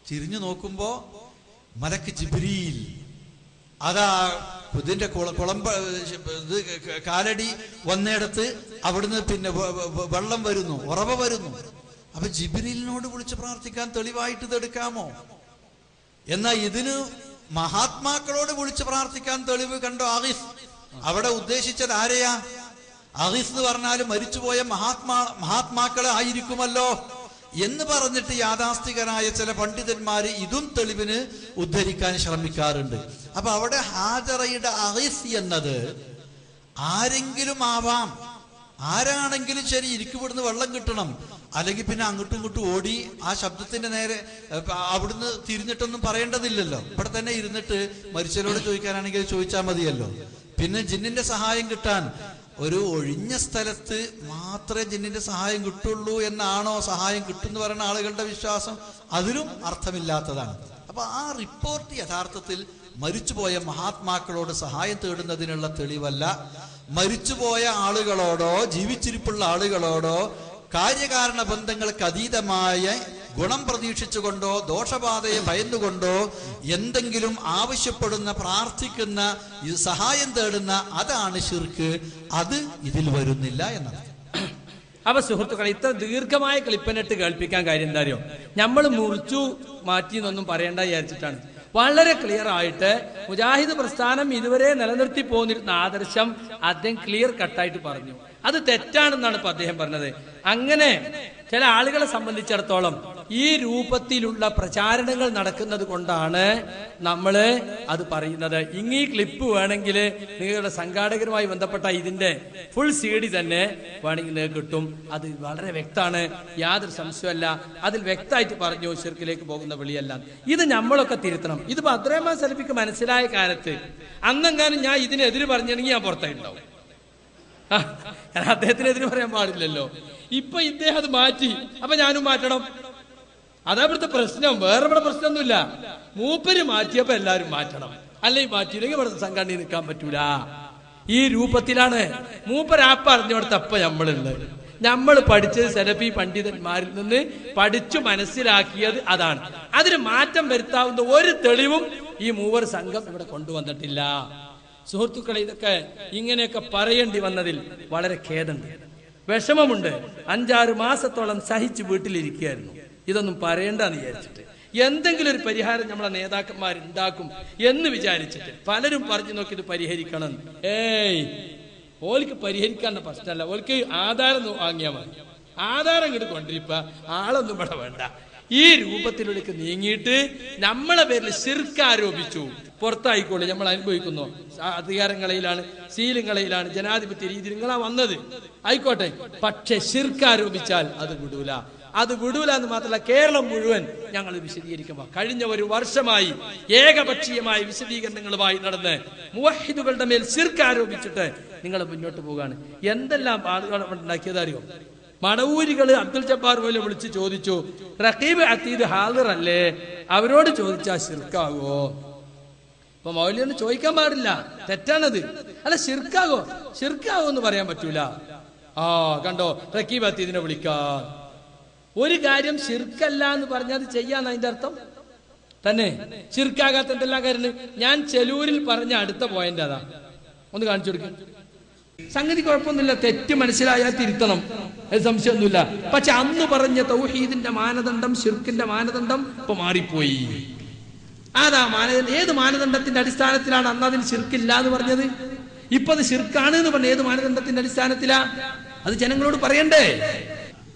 തിരിഞ്ഞു നോക്കുമ്പോ മലക്ക് ജിബ്രീൽ അതാ ഇതിന്റെ കാലടി വന്നിടത്ത് അവിടുന്ന് പിന്നെ വെള്ളം വരുന്നു, ഉറവ വരുന്നു. അപ്പൊ ജിബ്രീലിനോട് വിളിച്ച് പ്രാർത്ഥിക്കാൻ തെളിവായിട്ട് ഇത് എടുക്കാമോ? എന്നാ ഇതിന് മഹാത്മാക്കളോട് വിളിച്ച് പ്രാർത്ഥിക്കാൻ തെളിവ് കണ്ടോ? ആഗിസ് അവിടെ ഉദ്ദേശിച്ചത് ആരെയാ? അഗീസ് എന്ന് പറഞ്ഞാൽ മരിച്ചുപോയ മഹാത്മാക്കളെ ആയിരിക്കുമല്ലോ എന്ന് പറഞ്ഞിട്ട് യാഥാസ്ഥികനായ ചില പണ്ഡിതന്മാര് ഇതും തെളിവിന് ഉദ്ധരിക്കാൻ ശ്രമിക്കാറുണ്ട്. അപ്പൊ അവിടെ ഹാജറയുടെ അഗീസ് എന്നത് ആരെങ്കിലും ആവാം, ആരാണെങ്കിലും ശരി, ഇരിക്കുവിടുന്ന് വെള്ളം കിട്ടണം, അല്ലെങ്കിൽ പിന്നെ അങ്ങോട്ടും ഇങ്ങോട്ടും ഓടി ആ ശബ്ദത്തിന്റെ നേരെ അവിടുന്ന് തിരിഞ്ഞിട്ടൊന്നും പറയേണ്ടതില്ലല്ലോ. ഇവിടെ തന്നെ ഇരുന്നിട്ട് മരിച്ചവരോട് ചോദിക്കാനാണെങ്കിൽ ചോദിച്ചാൽ മതിയല്ലോ. പിന്നെ ജിന്നിന്റെ സഹായം കിട്ടാൻ ഒരു ഒഴിഞ്ഞ സ്ഥലത്ത് മാത്രമേ ജിന്നിന്റെ സഹായം കിട്ടുള്ളൂ എന്നാണോ സഹായം കിട്ടുമെന്ന് പറയുന്ന ആളുകളുടെ വിശ്വാസം? അതിലും അർത്ഥമില്ലാത്തതാണ്. അപ്പൊ ആ റിപ്പോർട്ട് യഥാർത്ഥത്തിൽ മരിച്ചുപോയ മഹാത്മാക്കളോട് സഹായം തേടുന്നതിനുള്ള തെളിവല്ല. മരിച്ചുപോയ ആളുകളോടോ ജീവിച്ചിരിപ്പുള്ള ആളുകളോടോ കാര്യകാരണ ബന്ധങ്ങൾക്ക് അതീതമായ ഗുണം പ്രതീക്ഷിച്ചുകൊണ്ടോ ദോഷബാധയെ ഭയന്നുകൊണ്ടോ എന്തെങ്കിലും ആവശ്യപ്പെടുന്ന, പ്രാർത്ഥിക്കുന്ന, സഹായം തേടുന്ന അതാണ് ശിർക്ക്. അത് ഇതിൽ വരുന്നില്ല എന്നർത്ഥം. അപ്പൊ സുഹൃത്തുക്കളെ, ഇത്ര ദീർഘമായ ക്ലിപ്പനിട്ട് കേൾപ്പിക്കാൻ കാര്യം എന്താ അറിയോ? നമ്മൾ മുറിച്ചു മാറ്റി എന്നൊന്നും പറയേണ്ട വിചാരിച്ചിട്ടാണ്. വളരെ ക്ലിയർ ആയിട്ട് മുജാഹിദ് പ്രസ്ഥാനം ഇതുവരെ നിലനിർത്തി പോന്നിരുന്ന ആദർശം അദ്ദേഹം ക്ലിയർ കട്ടായിട്ട് പറഞ്ഞു. അത് തെറ്റാണെന്നാണ് ഇപ്പൊ അദ്ദേഹം പറഞ്ഞത്. അങ്ങനെ ചില ആളുകളെ സംബന്ധിച്ചിടത്തോളം ഈ രൂപത്തിലുള്ള പ്രചാരണങ്ങൾ നടക്കുന്നത് കൊണ്ടാണ് നമ്മള് അത് പറയുന്നത്. ഈ ക്ലിപ്പ് വേണമെങ്കിൽ നിങ്ങളുടെ സംഘാടകരുമായി ബന്ധപ്പെട്ട ഇതിന്റെ ഫുൾ CD തന്നെ വേണമെങ്കിൽ നിങ്ങൾക്ക് കിട്ടും. അത് വളരെ വ്യക്തമാണ്, യാതൊരു സംശയമല്ല. അതിൽ വ്യക്തമായിട്ട് പറഞ്ഞു ശിർക്കിലേക്ക് പോകുന്ന വിളിയല്ല. ഇത് നമ്മളൊക്കെ തിരുത്തണം. ഇത് അബ്ദുറഹ്മാൻ സലഫിക്ക് മനസ്സിലായ കാലത്ത് അന്നെങ്ങാനും ഞാൻ ഇതിനെതിര് പറഞ്ഞെങ്കിൽ ഞാൻ പുറത്തായിട്ടുണ്ടാവും. കാരണം അദ്ദേഹത്തിനെതിരെ പറയാൻ പാടില്ലല്ലോ. ഇപ്പൊ ഇദ്ദേഹം അത് മാറ്റി, അപ്പൊ ഞാനും മാറ്റണം. അതാ ഇവിടുത്തെ പ്രശ്നം. വേറെ ഇവിടെ പ്രശ്നമൊന്നുമില്ല. മൂപ്പര് മാറ്റിയപ്പോ എല്ലാരും മാറ്റണം. അല്ലെങ്കിൽ മാറ്റിയില്ലെങ്കിൽ ഇവിടെ സംഘടന നിൽക്കാൻ പറ്റൂല. ഈ രൂപത്തിലാണ് മൂപ്പരാപ്പ അറിഞ്ഞിടത്തപ്പ നമ്മളുള്ളത്. നമ്മൾ പഠിച്ചത് സലഫി പണ്ഡിതന്മാരിൽ നിന്ന് പഠിച്ചു മനസ്സിലാക്കിയത് അതാണ്. അതിന് മാറ്റം വരുത്താവുന്ന ഒരു തെളിവും ഈ മൂവർ സംഘം ഇവിടെ കൊണ്ടുവന്നിട്ടില്ല. സുഹൃത്തുക്കളെ, ഇതൊക്കെ ഇങ്ങനെയൊക്കെ പറയേണ്ടി വന്നതിൽ വളരെ ഖേദമുണ്ട്, വിഷമമുണ്ട്. 5-6 മാസത്തോളം സഹിച്ച് വീട്ടിലിരിക്കുകയായിരുന്നു. ഇതൊന്നും പറയേണ്ടെന്ന് വിചാരിച്ചിട്ട് എന്തെങ്കിലും ഒരു പരിഹാരം നമ്മളെ നേതാക്കന്മാരുണ്ടാക്കും എന്ന് വിചാരിച്ചിട്ട് പലരും പറഞ്ഞു നോക്കി ഇത് പരിഹരിക്കണം. ഓൽക്ക് പരിഹരിക്കാനുള്ള പ്രശ്നമല്ല, ഓൽക്ക് ആധാരം വാങ്ങിയാൽ മതി. ആധാരം ഇങ്ങോട്ട് കൊണ്ടിരിപ്പ, ആളൊന്നും ഇവിടെ വേണ്ട. ഈ രൂപത്തിലേക്ക് നീങ്ങിയിട്ട് നമ്മളെ പേരിൽ ശിർക്ക് ആരോപിച്ചു. പുറത്തായിക്കോളി, നമ്മൾ അനുഭവിക്കുന്നു. അധികാരങ്ങളയിലാണ്, ശീലങ്ങളയിലാണ്, ജനാധിപത്യ രീതി നിങ്ങളാ വന്നത്, ആയിക്കോട്ടെ. പക്ഷെ ശിർക്ക് ആരോപിച്ചാൽ അത് വിടൂല. അത് വിടൂല എന്ന് മാത്രമല്ല, കേരളം മുഴുവൻ ഞങ്ങൾ വിശദീകരിക്കുമ്പോൾ കഴിഞ്ഞ ഒരു വർഷമായി ഏകപക്ഷീയമായ വിശദീകരണങ്ങളുമായി നടന്ന് മുവഹിദുകളുടെ മേൽ ശിർക്ക് ആരോപിച്ചിട്ട് നിങ്ങൾ മുന്നോട്ട് പോവുകയാണ്. എന്തെല്ലാം ആളുകൾ ഉണ്ടാക്കിയതറിയോ? മടവൂരികള് അബ്ദുൽ ജബ്ബാർ പോലെ വിളിച്ച് ചോദിച്ചു, റഖീബ് അതീദ് ഹാദിർ അല്ലേ, അവരോട് ചോദിച്ചാൽ ശിർക്കാവോ? ഇപ്പൊ മൗലിയൊന്നും ചോദിക്കാൻ പാടില്ല, തെറ്റാണത്. അല്ല, ശിർക്കാവോ എന്ന് പറയാൻ പറ്റൂല. കണ്ടോ, റഖീബ് അതീദിനെ വിളിക്കാൻ. ഒരു കാര്യം ശിർക്കല്ല എന്ന് പറഞ്ഞാൽ അത് ചെയ്യാന്ന് അതിന്റെ അർത്ഥം തന്നെ. ശിർക്കാകാത്ത എന്തെല്ലാം കാര്യം ഞാൻ ചെലൂരിൽ പറഞ്ഞ അടുത്ത പോയിന്റ് അതാ, ഒന്ന് കാണിച്ചു കൊടുക്കും. സംഗതി കുഴപ്പമൊന്നുമില്ല, തെറ്റ് മനസ്സിലായാൽ തിരുത്തണം, അത് സംശയമൊന്നുമില്ല. പക്ഷെ അന്ന് പറഞ്ഞ തൗഹീദിന്റെ മാനദണ്ഡം ശിർക്കിന്റെ മാനദണ്ഡം ഇപ്പൊ മാറിപ്പോയി. അതാ മാനദണ്ഡം. ഏത് മാനദണ്ഡത്തിന്റെ അടിസ്ഥാനത്തിലാണ് അന്ന് അതിന് ശിർക്കില്ല എന്ന് പറഞ്ഞത്? ഇപ്പൊ അത് ശിർക്കാണ് എന്ന് പറഞ്ഞ ഏത് മാനദണ്ഡത്തിന്റെ അടിസ്ഥാനത്തിലാ? അത് ജനങ്ങളോട് പറയണ്ടേ?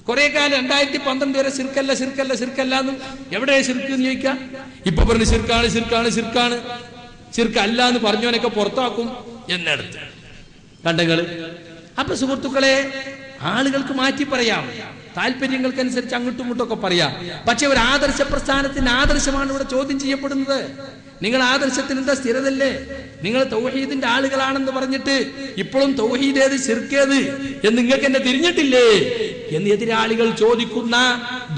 കുറെ കാലം 2012 വരെ ശിർക്കല്ല എന്നും എവിടെ ശിർക്ക് എന്ന് ചോദിക്കാം. ഇപ്പൊ പറഞ്ഞു ശിർക്കല്ല എന്ന് പറഞ്ഞവനൊക്കെ പുറത്താക്കും എന്നെടുത്ത് കണ്ടങ്ങള്. അപ്പൊ സുഹൃത്തുക്കളെ, ആളുകൾക്ക് മാറ്റി പറയാം, താല്പര്യങ്ങൾക്കനുസരിച്ച് അങ്ങോട്ടും ഇങ്ങോട്ടൊക്കെ പറയാം. പക്ഷെ ഒരു ആദർശ പ്രസ്ഥാനത്തിന്റെ ആദർശമാണ് ഇവിടെ ചോദ്യം ചെയ്യപ്പെടുന്നത്. നിങ്ങൾ ആദർശത്തിന് എന്താ സ്ഥിരതല്ലേ? നിങ്ങൾ തൗഹീദിന്റെ ആളുകളാണെന്ന് പറഞ്ഞിട്ട് ഇപ്പോഴും തൗഹീദ് ഏത് ശിർക്കേത് എന്ന് നിങ്ങൾക്ക് എന്നെ തിരിഞ്ഞിട്ടില്ലേ എന്ന് എതിരാളികൾ ചോദിക്കുന്ന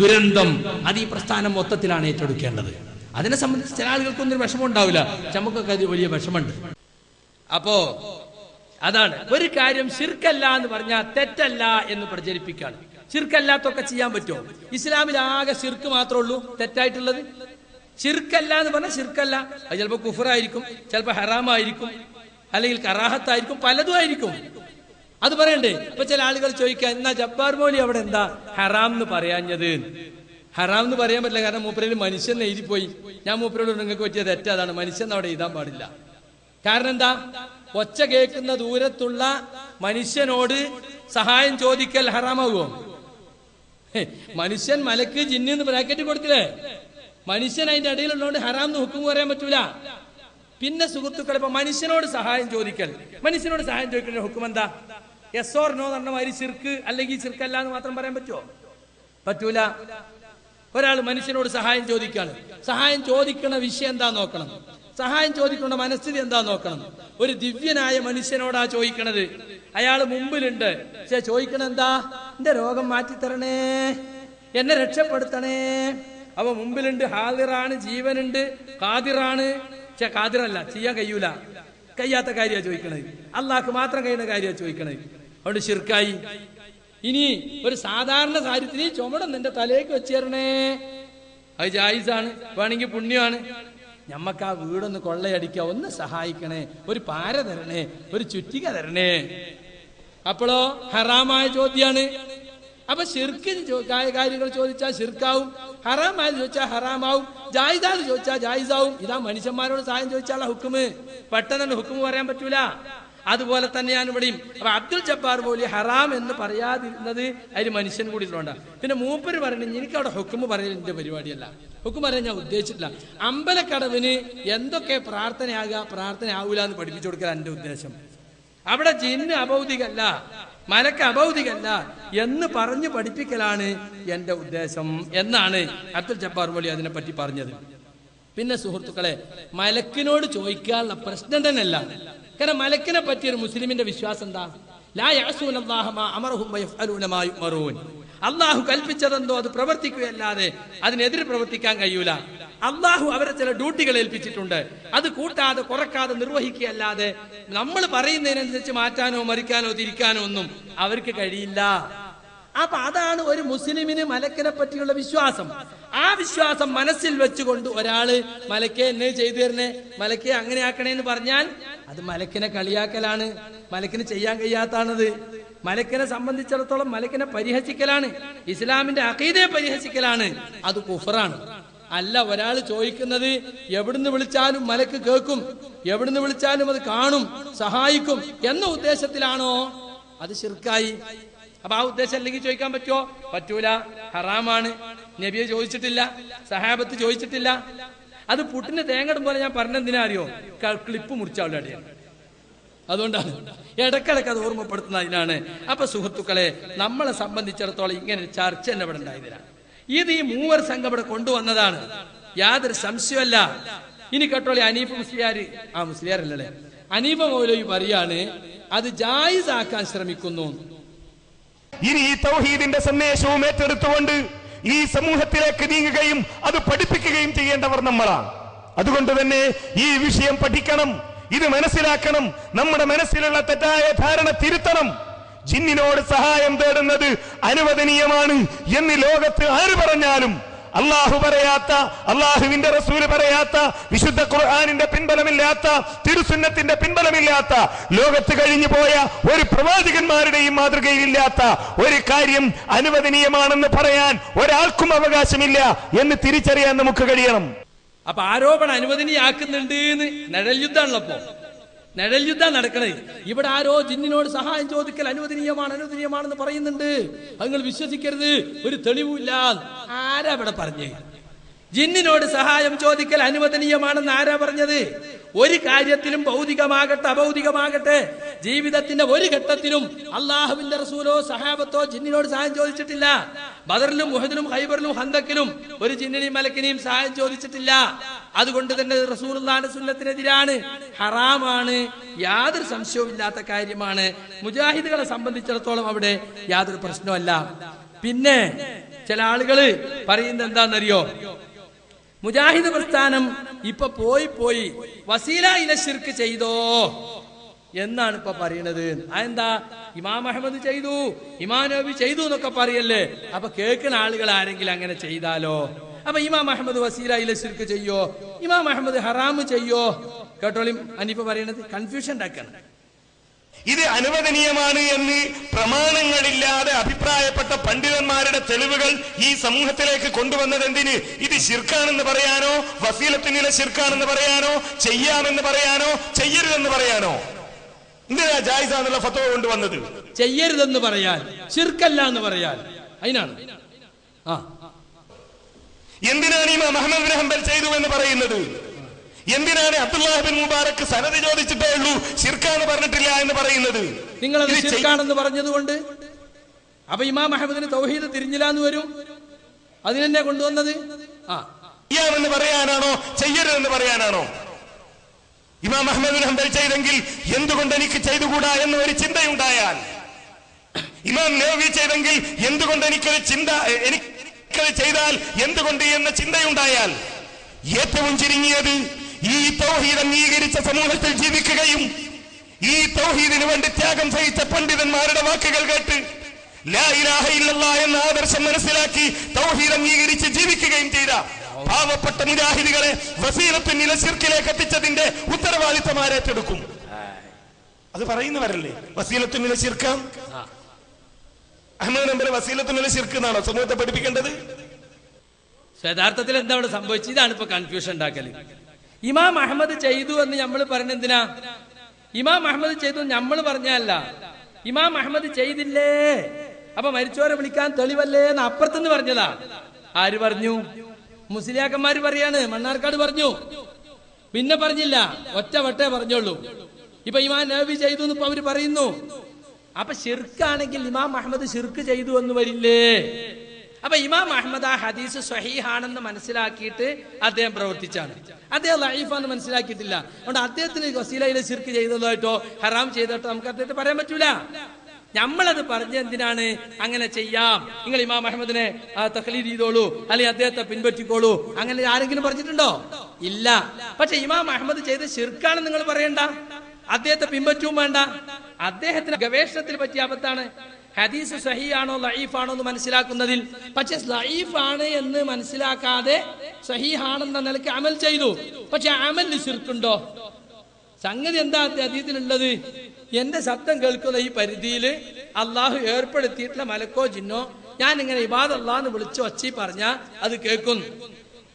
ദുരന്തം അത് ഈ പ്രസ്ഥാനം മൊത്തത്തിലാണ് ഏറ്റെടുക്കേണ്ടത്. അതിനെ സംബന്ധിച്ച് ചില ആളുകൾക്കൊന്നും വിഷമം ഉണ്ടാവില്ല, നമുക്കൊക്കെ അത് വലിയ വിഷമുണ്ട്. അപ്പോ അതാണ് ഒരു കാര്യം. ശിർക്കല്ല എന്ന് പറഞ്ഞാൽ തെറ്റല്ല എന്ന് പ്രചരിപ്പിക്കാണ്. ശിർക്കല്ലാത്തൊക്കെ ചെയ്യാൻ പറ്റുമോ? ഇസ്ലാമിൽ ആകെ ശിർക്ക് മാത്രമേ ഉള്ളൂ തെറ്റായിട്ടുള്ളത്. ശിർക്കല്ല എന്ന് പറഞ്ഞാൽ ശിർക്കല്ല, അത് ചിലപ്പോൾ കുഫറായിരിക്കും, ചിലപ്പോൾ ഹറാമായിരിക്കും, അല്ലെങ്കിൽ കറാഹത്തായിരിക്കും, പലതും ആയിരിക്കും. അത് പറയണ്ടേ? ഇപ്പൊ ചില ആളുകൾ ചോദിക്കാൻ, എന്നാ ജബ്ബാർ മൗലി അവിടെ എന്താ ഹറാം എന്ന് പറയാഞ്ഞത്? ഹറാം എന്ന് പറയാൻ പറ്റില്ല, കാരണം മൂപ്പരയിൽ മനുഷ്യൻ എഴുതിപ്പോയി. ഞാൻ മൂപ്പരോട് നിങ്ങൾക്ക് പറ്റിയ തെറ്റ് അതാണ്, മനുഷ്യൻ അവിടെ എഴുതാൻ പാടില്ല. കാരണം എന്താ? ഒച്ച കേൾക്കുന്ന ദൂരത്തുള്ള മനുഷ്യനോട് സഹായം ചോദിക്കൽ ഹറാമാകുമോ? മനുഷ്യൻ മലക്ക് ജിന്ന് ബ്രാക്കറ്റ് കൊടുത്തില്ലേ? മനുഷ്യൻ അതിന്റെ ഇടയിലുള്ളതുകൊണ്ട് ഹറാം എന്ന് ഹുക്കം പറയാൻ പറ്റൂല. പിന്നെ സുഹൃത്തുക്കളെ, ഇപ്പൊ മനുഷ്യനോട് സഹായം ചോദിക്കൽ, മനുഷ്യനോട് സഹായം ചോദിക്കുന്ന ഹുക്കം എന്താ? യെസ് ഓർ നോ എന്ന് പറഞ്ഞ മാതിരി ശിർക്ക് അല്ലെങ്കിൽ ശിർക്കല്ല എന്ന് മാത്രം പറയാൻ പറ്റുമോ? പറ്റൂല. ഒരാൾ മനുഷ്യനോട് സഹായം ചോദിക്കാണ്, സഹായം ചോദിക്കണ വിഷയം എന്താ നോക്കണം, സഹായം ചോദിക്കേണ്ട മനസ്ഥിതി എന്താ നോക്കണം. ഒരു ദിവ്യനായ മനുഷ്യനോടാ ചോദിക്കണത്, അയാൾ മുമ്പിലുണ്ട്, പക്ഷെ ചോദിക്കണ എന്താ? എന്റെ രോഗം മാറ്റിത്തരണേ, എന്നെ രക്ഷപ്പെടുത്തണേ. അവ മുമ്പിലുണ്ട്, ഹാദിറാണ്, ജീവനുണ്ട്, ഖാദിറാണ്. പക്ഷെ ഖാദിറല്ല, ചെയ്യാൻ കഴിയൂല, കഴിയാത്ത കാര്യമാണ് ചോദിക്കണത്, അള്ളാഹ്ക്ക് മാത്രം കഴിയുന്ന കാര്യമാണ് ചോദിക്കണത്. അതുകൊണ്ട് ശിർക്കായി. ഇനി ഒരു സാധാരണ കാര്യത്തിന് ചുമടം നിന്റെ തലേക്ക് വെച്ചേരണേ, അത് ജായിസാണ്, വേണമെങ്കിൽ പുണ്യമാണ്. ഞമ്മക്ക് ആ വീടൊന്ന് കൊള്ളയടിക്കുക, ഒന്ന് സഹായിക്കണേ, ഒരു പാര തരണേ, ഒരു ചുറ്റിക തരണേ. അപ്പോഴോ ഹറാമായ ചോദ്യാണ്. അപ്പൊ ശിർക്കിന് കാര്യങ്ങൾ ചോദിച്ചാൽ ശിർക്കാവും, ഹറാമായത് ചോദിച്ചാൽ ഹറാമാവും, ജായിസാന്ന് ചോദിച്ചാൽ ജായിസാവും. ഇതാ മനുഷ്യന്മാരോട് സഹായം ചോദിച്ചാലുള്ള ഹുക്കുമ്. പെട്ടെന്ന് ഹുക്കുമ് പറയാൻ പറ്റൂല. അതുപോലെ തന്നെയാണ് ഇവിടെയും. അപ്പൊ അബ്ദുൽ ജബ്ബാർ പോലി ഹറാം എന്ന് പറയാതിരുന്നത് അതിന് മനുഷ്യൻ കൂടി ഇതുകൊണ്ടാണ്. പിന്നെ മൂപ്പര് പറയണേ, എനിക്ക് അവിടെ ഹുക്കുമ് പറയൽ എന്റെ പരിപാടിയല്ല, ഹുക്കും പറയാൻ ഞാൻ ഉദ്ദേശിച്ചിട്ടില്ല. അമ്പലക്കടവിന് എന്തൊക്കെ പ്രാർത്ഥന ആവൂല എന്ന് പഠിപ്പിച്ചു കൊടുക്കൽ എന്റെ ഉദ്ദേശം. അവിടെ ജിന്ന് അഭൗതികല്ല, മലക്ക് അഭൗതികല്ല എന്ന് പറഞ്ഞു പഠിപ്പിക്കലാണ് എന്റെ ഉദ്ദേശം എന്നാണ് അബ്ദുൽ ജബ്ബാർ പോലി അതിനെപ്പറ്റി പറഞ്ഞത്. പിന്നെ സുഹൃത്തുക്കളെ, മലക്കിനോട് ചോദിക്കാനുള്ള പ്രശ്നം തന്നെയല്ല. കാരണം മലക്കിനെ പറ്റിയ ഒരു മുസ്ലിമിന്റെ വിശ്വാസം എന്താ? ലാ യഅസൂനല്ലാഹ മാ അമറഹും വയഫ്അലൂന മാ യുമറൂൻ. അള്ളാഹു കൽപ്പിച്ചതെന്തോ അത് പ്രവർത്തിക്കുകയല്ലാതെ അതിനെതിരെ പ്രവർത്തിക്കാൻ കഴിയൂല. അള്ളാഹു അവരെ ചില ഡ്യൂട്ടികൾ ഏൽപ്പിച്ചിട്ടുണ്ട്, അത് കൂട്ടാതെ കുറക്കാതെ നിർവഹിക്കുകയല്ലാതെ നമ്മൾ പറയുന്നതിനനുസരിച്ച് മാറ്റാനോ മറിക്കാനോ തിരിക്കാനോ ഒന്നും അവർക്ക് കഴിയില്ല. അപ്പൊ അതാണ് ഒരു മുസ്ലിമിന് മലക്കിനെ പറ്റിയുള്ള വിശ്വാസം. ആ വിശ്വാസം മനസ്സിൽ വെച്ചുകൊണ്ട് ഒരാള് മലക്കെ എന്നെ ചെയ്തു തരണേ, മലക്കെ അങ്ങനെ ആക്കണേ എന്ന് പറഞ്ഞാൽ അത് മലക്കിനെ കളിയാക്കലാണ്, മലക്കിന് ചെയ്യാൻ കഴിയാത്താണത്. മലക്കിനെ സംബന്ധിച്ചിടത്തോളം മലക്കിനെ പരിഹസിക്കലാണ്, ഇസ്ലാമിന്റെ അഖീദയെ പരിഹസിക്കലാണ്, അത് കുഫറാണ്. അല്ല, ഒരാൾ ചോദിക്കുന്നത് എവിടുന്ന് വിളിച്ചാലും മലക്ക് കേൾക്കും, എവിടുന്ന് വിളിച്ചാലും അത് കാണും, സഹായിക്കും എന്ന ഉദ്ദേശത്തിലാണോ, അത് ശിർക്കായി. അപ്പൊ ആ ഉദ്ദേശം അല്ലെങ്കിൽ ചോദിക്കാൻ പറ്റുമോ? പറ്റൂല, ഹറാമാണ്. നബിയെ ചോദിച്ചിട്ടില്ല, സഹാബത്ത് ചോദിച്ചിട്ടില്ല. അത് പുട്ടിന് തേങ്ങടും പോലെ ഞാൻ പറഞ്ഞെന്തിനാ അറിയോ? ക്ലിപ്പ് മുറിച്ചാളുടെ അടിയാണ്. അതുകൊണ്ടാണ് ഇടക്കിടക്ക് അത് ഓർമ്മപ്പെടുത്തുന്നതിനാണ്. അപ്പൊ സുഹൃത്തുക്കളെ, നമ്മളെ സംബന്ധിച്ചിടത്തോളം ഇങ്ങനെ ചർച്ച തന്നെ ഇവിടെ ഉണ്ടായതിനാ. ഇത് ഈ മൂവർ സംഘം ഇവിടെ കൊണ്ടുവന്നതാണ്, യാതൊരു സംശയമല്ല. ഇനി കേട്ടോളി, അനീഫ് മുസ്ലിയാർ, ആ മുസ്ലിയാരല്ലേ, അനീഫ മൗലവി പറയാണ് അത് ജായിസ് ആക്കാൻ ശ്രമിക്കുന്നു. ഇനി ഈ തൗഹീദിന്റെ സന്ദേശവും ഏറ്റെടുത്തുകൊണ്ട് ഈ സമൂഹത്തിലേക്ക് നീങ്ങുകയും അത് പഠിപ്പിക്കുകയും ചെയ്യേണ്ടവർ നമ്മളാണ്. അതുകൊണ്ട് തന്നെ ഈ വിഷയം പഠിക്കണം, ഇത് മനസ്സിലാക്കണം, നമ്മുടെ മനസ്സിലുള്ള തെറ്റായ ധാരണ തിരുത്തണം. ജിന്നിനോട് സഹായം തേടുന്നത് അനുവദനീയമാണ് എന്ന് ലോകത്ത് ആര് പറഞ്ഞാലും, അള്ളാഹു പറയാത്ത, അള്ളാഹുവിന്റെ റസൂല് പറയാത്ത, വിശുദ്ധ ഖുർആനിന്റെ പിൻബലമില്ലാത്ത, തിരുസുന്നത്തിന്റെ പിൻബലമില്ലാത്ത, ലോകത്ത് കഴിഞ്ഞു പോയ ഒരു പ്രവാചകന്മാരുടെയും മാതൃകയിലില്ലാത്ത ഒരു കാര്യം അനുവദനീയമാണെന്ന് പറയാൻ ഒരാൾക്കും അവകാശമില്ല എന്ന് തിരിച്ചറിയാൻ നമുക്ക് കഴിയണം. അപ്പൊ ആരോപണം അനുവദനീയാക്കുന്നുണ്ട് എന്ന് നിഴൽ യുദ്ധമാണല്ലോ. നിഴൽ യുദ്ധം നടക്കണേ. ഇവിടെ ആരോ ജിന്നിനോട് സഹായം ചോദിക്കൽ അനുവദനീയമാണെന്ന് പറയുന്നുണ്ട്, അത് നിങ്ങൾ വിശ്വസിക്കരുത്, ഒരു തെളിവില്ല. ആരാ ഇവിടെ പറഞ്ഞേ? ജിന്നിനോട് സഹായം ചോദിക്കൽ അനുവദനീയമാണെന്ന് ആരാ പറഞ്ഞത്? ഒരു കാര്യത്തിലും ഭൗതികമാകട്ടെ അഭൗതികമാകട്ടെ ജീവിതത്തിന്റെ ഒരു ഘട്ടത്തിലും അള്ളാഹുവിന്റെ റസൂലോ സഹാബത്തോ ജിന്നിനോട് സഹായം ചോദിച്ചിട്ടില്ല. ബദറിലും ഉഹദിലും ഖൈബറിലും ഹന്തക്കിലും ഒരു ജിന്നിനെയും മലക്കിനെയും സഹായം ചോദിച്ചിട്ടില്ല. അതുകൊണ്ട് തന്നെ റസൂലുള്ളാഹിന്റെ സുന്നത്തിനെതിരാണ്, ഹറാമാണ്, യാതൊരു സംശയവും ഇല്ലാത്ത കാര്യമാണ്. മുജാഹിദുകളെ സംബന്ധിച്ചിടത്തോളം അവിടെ യാതൊരു പ്രശ്നമല്ല. പിന്നെ ചില ആളുകള് പറയുന്നത് എന്താണെന്നറിയോ? മുജാഹിദ് പ്രസ്ഥാനം ഇപ്പൊ പോയി വസീലയിലെ ശിർക്ക് ചെയ്തോ എന്നാണ് ഇപ്പൊ പറയണത്. അതെന്താ? ഇമാം അഹമ്മദ് ചെയ്തു, ഇമാം നബി ചെയ്തു എന്നൊക്കെ പറയല്ലേ. അപ്പൊ കേൾക്കുന്ന ആളുകൾ ആരെങ്കിലും അങ്ങനെ ചെയ്താലോ? അപ്പൊ ഇമാം അഹമ്മദ് വസീലയിലെ ശിർക്ക് ചെയ്യോ, ഇമാം അഹമ്മദ് ഹറാം ചെയ്യോ? കേട്ടോളി, അനിപ്പ പറയണത് കൺഫ്യൂഷൻ ഉണ്ടാക്കണം. ഇത് അനുവദനീയമാണ് എന്ന് പ്രമാണങ്ങളില്ലാതെ അഭിപ്രായപ്പെട്ട പണ്ഡിതന്മാരുടെ തെളിവുകൾ ഈ സമൂഹത്തിലേക്ക് കൊണ്ടുവന്നത് എന്തിന്? ഇത് ശിർക്കാണെന്ന് പറയാനോ, വസീലത്തിനിലെ ശിർക്കാണെന്ന് പറയാനോ, ചെയ്യാമെന്ന് പറയാനോ, ചെയ്യരുതെന്ന് പറയാനോ? എന്തിനാ ജായിസാന്നുള്ള ഫത്വ കൊണ്ടുവന്നത്? ചെയ്യരുതെന്ന് പറയാൻ, ശിർക്കല്ല എന്ന് പറയാൻ, അതിനാണ്. എന്തിനാണ് ഇമാം അഹ്മദ് ബിൻ ഹംബൽ ചെയ്തു എന്ന് പറയുന്നത്? എന്തിനാണ് അബ്ദുല്ലാഹ് ബിൻ മുബാറക് സനദ് ചോദിച്ചിട്ടേ ഉള്ളൂ ശിർക്കാന്ന് പറഞ്ഞിട്ടില്ല എന്ന് പറയുന്നത്? നിങ്ങളത് ശിർക്കാണെന്ന് പറഞ്ഞതുകൊണ്ട് അപ്പൊ ഇമാം അഹ്മദിന് തൗഹീദ് തിരിഞ്ഞില്ല എന്ന് വരും. അതിനെന്നെ കൊണ്ടുവന്നത് ചെയ്യാമെന്ന് പറയാനാണോ ചെയ്യരുതെന്ന് പറയാനാണോ? ഇമാം അഹ്മദ് ബിൻ ഹംബൽ ചെയ്തെങ്കിൽ എന്തുകൊണ്ട് എനിക്ക് ചെയ്തുകൂടാ എന്ന ഒരു ചിന്തയുണ്ടായാൽ, ഇമാം നവവി ചെയ്തെങ്കിൽ എന്തുകൊണ്ട് എനിക്കത് ചെയ്താൽ എന്തുകൊണ്ട് എന്ന ചിന്തയുണ്ടായാൽ, ഏറ്റവും ചുരുങ്ങിയത് ഈ തൗഹീദ് അംഗീകരിച്ച സമൂഹത്തിൽ ജീവിക്കുകയും ഈ തൗഹീദിന് വേണ്ടി ത്യാഗം സഹിച്ച പണ്ഡിതന്മാരുടെ വാക്കുകൾ കേട്ട് ലാ ഇലാഹ ഇല്ലല്ലാഹ് എന്ന ആദർശം മനസ്സിലാക്കി തൗഹീദ് അംഗീകരിച്ച് ജീവിക്കുകയും ചെയ്ത പാവപ്പെട്ട മുജാഹിദുകളെ വസീലത്തുൽ ശിർക്കിലേക്ക് എത്തിച്ചതിന്റെ ഉത്തരവാദിത്തം ആരേറ്റെടുക്കും? അത് പറയുന്നവരല്ലേ വസീലത്തുൽ ശിർക്ക്. അഹ്മദ് നമ്പർ വസീലത്തുൽ ശിർക്ക് എന്നാണോ സമൂഹത്തെ പഠിപ്പിക്കേണ്ടത്? യഥാർത്ഥത്തിൽ എന്താ അവിടെ സംഭവിച്ചത്? ഇതാണ് ഇപ്പൊ കൺഫ്യൂഷൻ ഉണ്ടാക്കല്. ഇമാം അഹ്മദ് ചെയ്തു എന്ന് നമ്മൾ പറഞ്ഞ എന്തിനാ? ഇമാം അഹ്മദ് ചെയ്തു നമ്മൾ പറഞ്ഞല്ല, ഇമാം അഹ്മദ് ചെയ്തില്ലേ അപ്പൊ മരിച്ചവരെ വിളിക്കാൻ തെളിവല്ലേ എന്ന് അപ്പുറത്തുനിന്ന് പറഞ്ഞതാ. ആര് പറഞ്ഞു? മുസ്ലിയാക്കന്മാര് പറയാണ്, മണ്ണാർക്കാട് പറഞ്ഞു, പിന്നെ പറഞ്ഞില്ല, ഒറ്റ വട്ടേ പറഞ്ഞോളൂ. ഇപ്പൊ ഇമാം നവവി ചെയ്തു എന്ന് ഇപ്പൊ അവര് പറയുന്നു. അപ്പൊ ശിർക്കാണെങ്കിൽ ഇമാം അഹ്മദ് ശിർക്ക് ചെയ്തു എന്ന് വരില്ലേ? അപ്പൊ ഇമാം അഹ്മദ് ആ ഹദീസ് സ്വഹീഹാണെന്ന് മനസ്സിലാക്കിയിട്ട് അദ്ദേഹം പ്രവർത്തിച്ചാണ്. അദ്ദേഹം ലഈഫാന്ന് മനസ്സിലാക്കിയിട്ടില്ല. അതുകൊണ്ട് അദ്ദേഹത്തിന് വസീലയിലെ ശിർക്ക് ചെയ്തതായിട്ടോ ഹറാം ചെയ്തിട്ടോ നമുക്ക് അദ്ദേഹത്തെ പറയാൻ പറ്റൂല. നമ്മളത് പറഞ്ഞ എന്തിനാണ്? അങ്ങനെ ചെയ്യാം, നിങ്ങൾ ഇമാം അഹ്മദിനെ തഖ്ലീദ് ചെയ്തോളൂ, അല്ലെങ്കിൽ അദ്ദേഹത്തെ പിൻപറ്റിക്കോളൂ, അങ്ങനെ ആരെങ്കിലും പറഞ്ഞിട്ടുണ്ടോ? ഇല്ല. പക്ഷെ ഇമാം അഹ്മദ് ചെയ്ത് ശിർക്കാണെന്ന് നിങ്ങൾ പറയണ്ട, അദ്ദേഹത്തെ പിൻപറ്റും വേണ്ട. അദ്ദേഹത്തിന് ഗവേഷണത്തിൽ പറ്റിയ അബദ്ധാണ്. ഹദീസ് സഹീഹാണോ ലഈഫാണോ എന്ന് മനസ്സിലാക്കുന്നതിൽ. പക്ഷെ ലഈഫാണ് എന്ന് മനസ്സിലാക്കാതെ സഹീഹാണെന്ന നിലയ്ക്ക് അമൽ ചെയ്തു. പക്ഷെ അമലിൽ ശിർക്കുണ്ടോ? സംഗതി എന്താ ഹദീസിലുള്ളത്? എന്റെ ശബ്ദം കേൾക്കുന്ന ഈ പരിധിയിൽ അള്ളാഹു ഏർപ്പെടുത്തിയിട്ടുള്ള മലക്കോ ജിന്നോ ഞാൻ ഇങ്ങനെ ഇബാദല്ലാന്ന് വിളിച്ചു വച്ചി പറഞ്ഞാൽ അത് കേൾക്കും.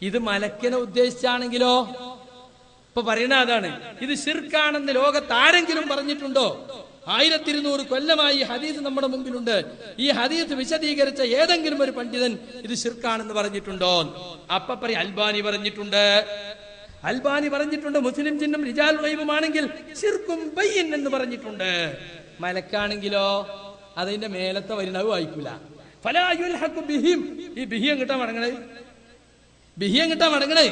ഇത് മലക്കിനെ ഉദ്ദേശിച്ചാണെങ്കിലോ? ഇപ്പൊ പറയണ അതാണ്. ഇത് ശിർക്കാണെന്ന് ലോകത്ത് ആരെങ്കിലും പറഞ്ഞിട്ടുണ്ടോ? 1200 കൊല്ലമായി ഈ ഹദീസ് നമ്മുടെ മുമ്പിലുണ്ട്. ഈ ഹദീസ് വിശദീകരിച്ച ഏതെങ്കിലും ഒരു പണ്ഡിതൻ ഇത് ശിർക്കാണെന്ന് പറഞ്ഞിട്ടുണ്ടോ? അപ്പൊ പറയും അൽബാനി പറഞ്ഞിട്ടുണ്ട്, അൽബാനി പറഞ്ഞിട്ടുണ്ട്. മുസ്ലിം ജിന്നും റിജാൽ ഗൈബുമാണെങ്കിൽ ശിർക്കും ബയ്യിൻ എന്ന് പറഞ്ഞിട്ടുണ്ട്. മലക്കാണെങ്കിലോ അതിന്റെ മേലത്തെ വരിനവ് വായിക്കൂല. ഫലാ യുൽഹഖു ബിഹിം. ഈ ബിഹി എങ്ങട്ടാ മടങ്ങണേ? ബിഹി എങ്ങട്ടാ മടങ്ങണേ?